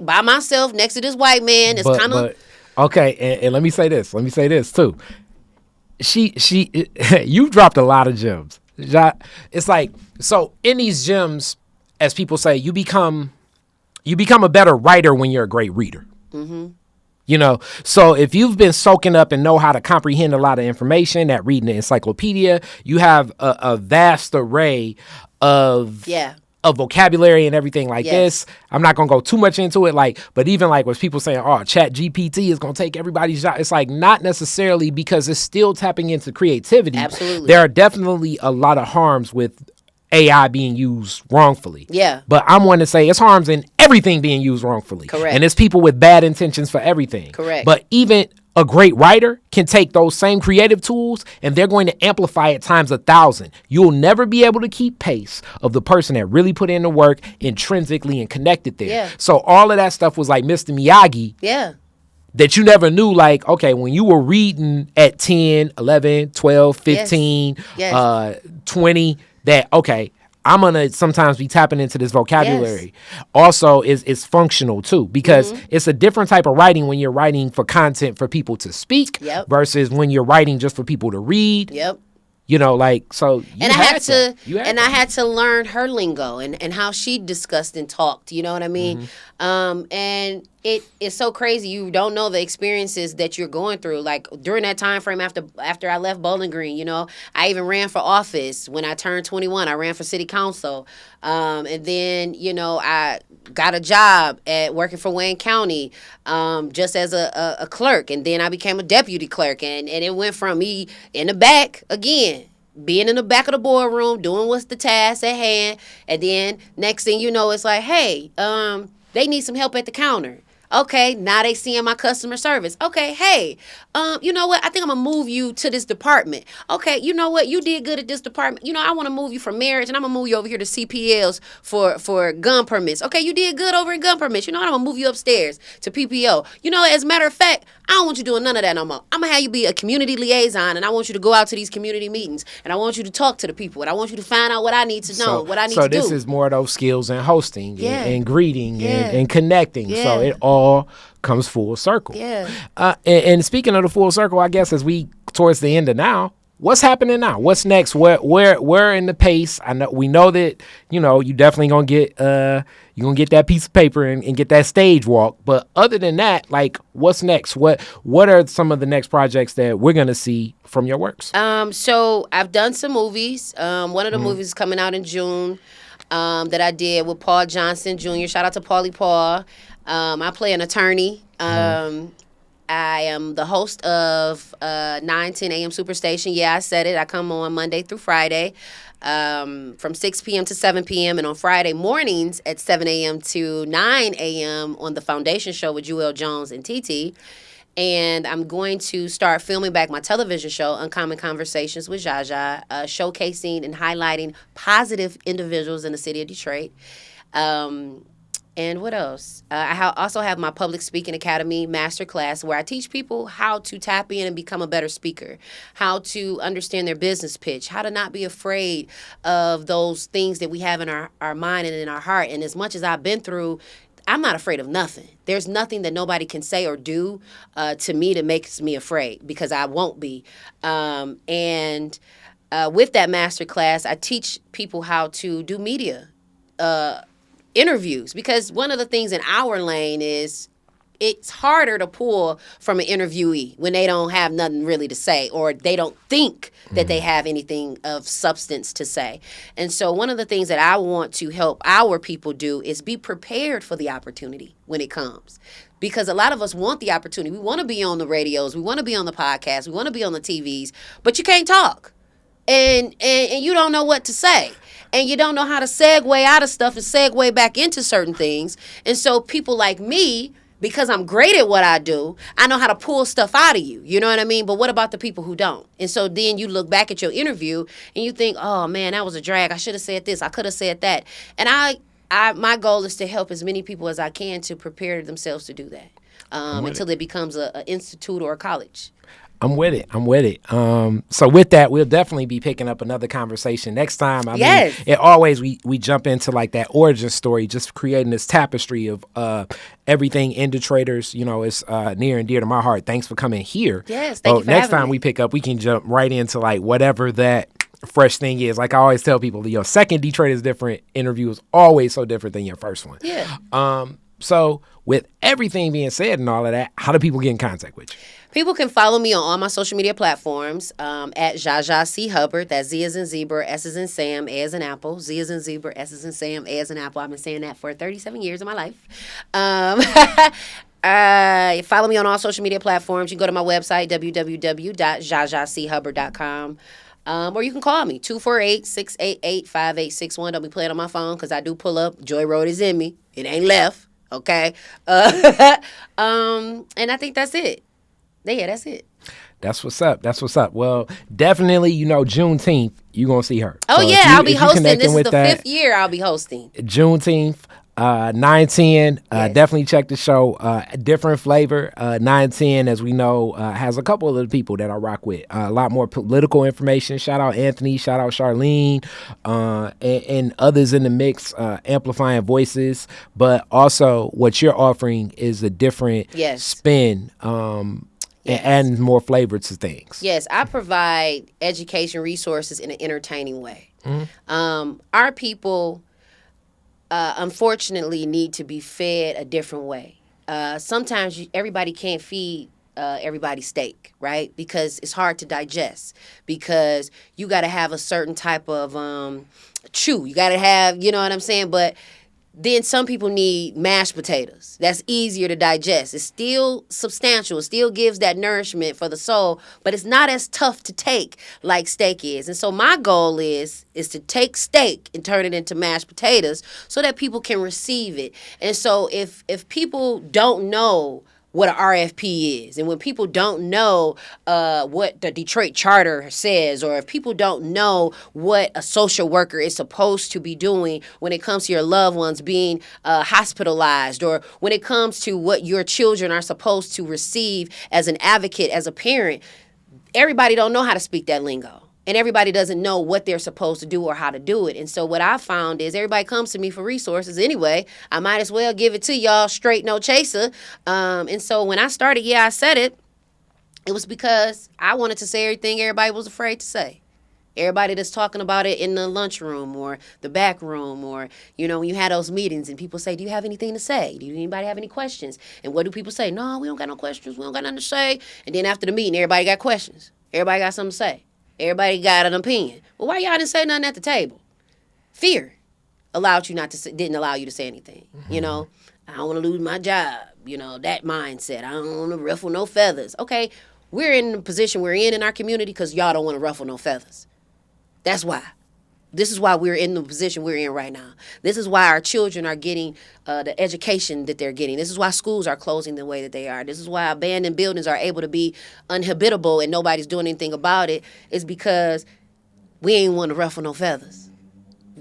by myself, next to this white man. It's kind of... Okay, and let me say this too. You dropped a lot of gems. It's like, so in these gems, as people say, you become a better writer when you're a great reader. So if you've been soaking up and know how to comprehend a lot of information, that reading the encyclopedia, you have a vast array of vocabulary and everything like this. I'm not gonna go too much into it, but even with people saying, oh, Chat GPT is gonna take everybody's job. It's not necessarily, because it's still tapping into creativity. Absolutely. There are definitely a lot of harms with AI being used wrongfully. Yeah. But I'm one to say it's harms in everything being used wrongfully. Correct. And it's people with bad intentions for everything. Correct. But even a great writer can take those same creative tools and they're going to amplify it times 1,000. You'll never be able to keep pace of the person that really put in the work intrinsically and connected there. Yeah. So all of that stuff was like Mr. Miyagi. Yeah. That you never knew, okay, when you were reading at 10, 11, 12, 15, 20, that, okay, I'm going to sometimes be tapping into this vocabulary. Also, it's functional, too, because it's a different type of writing when you're writing for content for people to speak versus when you're writing just for people to read. Yep. So you and I had to learn her lingo and how she discussed and talked. You know what I mean? And it's so crazy. You don't know the experiences that you're going through. Like during that time frame after I left Bowling Green, I even ran for office when I turned 21. I ran for city council. And then, I got a job at working for Wayne County just as a clerk. And then I became a deputy clerk. And it went from me in the back again, being in the back of the boardroom, doing what's the task at hand. And then next thing you know, it's like, hey, they need some help at the counter. Okay, now they seeing my customer service. Okay, hey, you know what? I think I'm going to move you to this department. Okay, you know what? You did good at this department. I want to move you from marriage, and I'm going to move you over here to CPLs for gun permits. Okay, you did good over in gun permits. I'm going to move you upstairs to PPO. As a matter of fact, I don't want you doing none of that no more. I'm going to have you be a community liaison, and I want you to go out to these community meetings, and I want you to talk to the people, and I want you to find out what I need to know, what I need to do. So this is more of those skills in hosting and greeting and connecting. Yeah. So it all comes full circle. Yeah. And speaking of the full circle, I guess as we towards the end of now, what's happening now? What's next? Where in the pace? I know we know that you definitely gonna get that piece of paper and get that stage walk. But other than that, like, what's next? What are some of the next projects that we're gonna see from your works? So I've done some movies. One of the movies is coming out in June. That I did with Paul Johnson Jr. Shout out to Paulie Paul. I play an attorney. I am the host of 9:10 a.m. Superstation. Yeah, I said it. I come on Monday through Friday from 6 p.m. to 7 p.m. and on Friday mornings at 7 a.m. to 9 a.m. on the Foundation Show with Jewel Jones and TT. And I'm going to start filming back my television show, Uncommon Conversations with Zsa Zsa, showcasing and highlighting positive individuals in the city of Detroit. And what else? I also have my Public Speaking Academy masterclass where I teach people how to tap in and become a better speaker, how to understand their business pitch, how to not be afraid of those things that we have in our mind and in our heart. And as much as I've been through, I'm not afraid of nothing. There's nothing that nobody can say or do to me that makes me afraid, because I won't be. And with that masterclass, I teach people how to do media interviews, because one of the things in our lane is it's harder to pull from an interviewee when they don't have nothing really to say, or they don't think that they have anything of substance to say. And so one of the things that I want to help our people do is be prepared for the opportunity when it comes. Because a lot of us want the opportunity. We want to be on the radios. We want to be on the podcasts. We want to be on the TVs. But you can't talk. And you don't know what to say. And you don't know how to segue out of stuff and segue back into certain things. And so people like me, because I'm great at what I do, I know how to pull stuff out of you. You know what I mean? But what about the people who don't? And so then you look back at your interview and you think, oh, man, that was a drag. I should have said this. I could have said that. And my goal is to help as many people as I can to prepare themselves to do that until it becomes an institute or a college. I'm with it. So with that, we'll definitely be picking up another conversation next time. I mean, it always we jump into like that origin story, just creating this tapestry of everything in Detroiters. It's near and dear to my heart. Thanks for coming here. Yes, thank you for next having time me. we pick up, we can jump right into like whatever that fresh thing is. Like I always tell people, your second Detroit is different interview is always so different than your first one. Yeah. So with everything being said and all of that, how do people get in contact with you? People can follow me on all my social media platforms at Zsa Zsa C. Hubbard. That's Z as in zebra, S as in Sam, A as in apple. Z as in zebra, S as in Sam, A as in apple. I've been saying that for 37 years of my life. Follow me on all social media platforms. You can go to my website, www.zsazchachubbard.com. Or you can call me, 248-688-5861. Don't be playing on my phone, because I do pull up. Joy Road is in me. It ain't left. Okay? And I think that's it. Yeah, that's it. That's what's up. Well, definitely, Juneteenth, you're going to see her. Oh, so yeah, I'll be hosting. This is the 5th year I'll be hosting. Juneteenth, 910. Yes. Definitely check the show. Different flavor. 910, as we know, has a couple of the people that I rock with. A lot more political information. Shout out Anthony. Shout out Charlene. And others in the mix, amplifying voices. But also, what you're offering is a different spin. And adding more flavor to things. Yes, I provide education resources in an entertaining way. Mm-hmm. Our people, unfortunately, need to be fed a different way. Sometimes everybody can't feed everybody steak, right? Because it's hard to digest. Because you got to have a certain type of chew. You got to have, you know what I'm saying? But then some people need mashed potatoes. That's easier to digest. It's still substantial. It still gives that nourishment for the soul, but it's not as tough to take like steak is. And so my goal is to take steak and turn it into mashed potatoes so that people can receive it. And so if people don't know what an RFP is, and when people don't know what the Detroit Charter says, or if people don't know what a social worker is supposed to be doing when it comes to your loved ones being hospitalized, or when it comes to what your children are supposed to receive as an advocate, as a parent, everybody don't know how to speak that lingo. And everybody doesn't know what they're supposed to do or how to do it. And so what I found is everybody comes to me for resources anyway. I might as well give it to y'all straight, no chaser. And so when I started, I Said It, It was because I wanted to say everything everybody was afraid to say. Everybody that's talking about it in the lunchroom or the back room, or, you know, when you had those meetings and people say, do you have anything to say? Do anybody have any questions? And what do people say? No, we don't got no questions. We don't got nothing to say. And then after the meeting, everybody got questions. Everybody got something to say. Everybody got an opinion. Well, why y'all didn't say nothing at the table? Fear allowed you not to say, didn't allow you to say anything. You know, I don't want to lose my job. You know, that mindset. I don't want to ruffle no feathers. Okay, we're in the position we're in our community because y'all don't want to ruffle no feathers. That's why. This is why we're in the position we're in right now. This is why our children are getting the education that they're getting. This is why schools are closing the way that they are. This is why abandoned buildings are able to be uninhabitable and nobody's doing anything about it. It's because we ain't want to ruffle no feathers.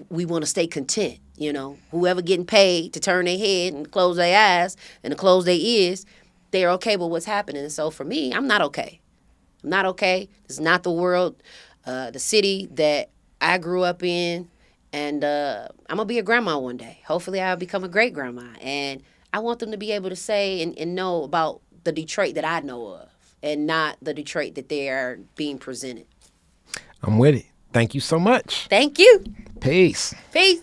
We want to stay content, you know. Whoever getting paid to turn their head and close their eyes and to close their ears, they're okay with what's happening. And so for me, I'm not okay. I'm not okay. This is not the world, the city that I grew up in. And I'm going to be a grandma one day. Hopefully I'll become a great grandma. And I want them to be able to say and know about the Detroit that I know of and not the Detroit that they are being presented. I'm with it. Thank you so much. Thank you. Peace. Peace.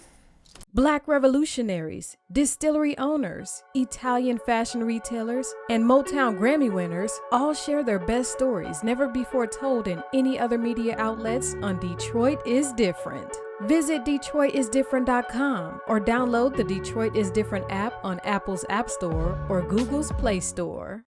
Black revolutionaries, distillery owners, Italian fashion retailers, and Motown Grammy winners all share their best stories never before told in any other media outlets on Detroit is Different. Visit DetroitisDifferent.com or download the Detroit is Different app on Apple's App Store or Google's Play Store.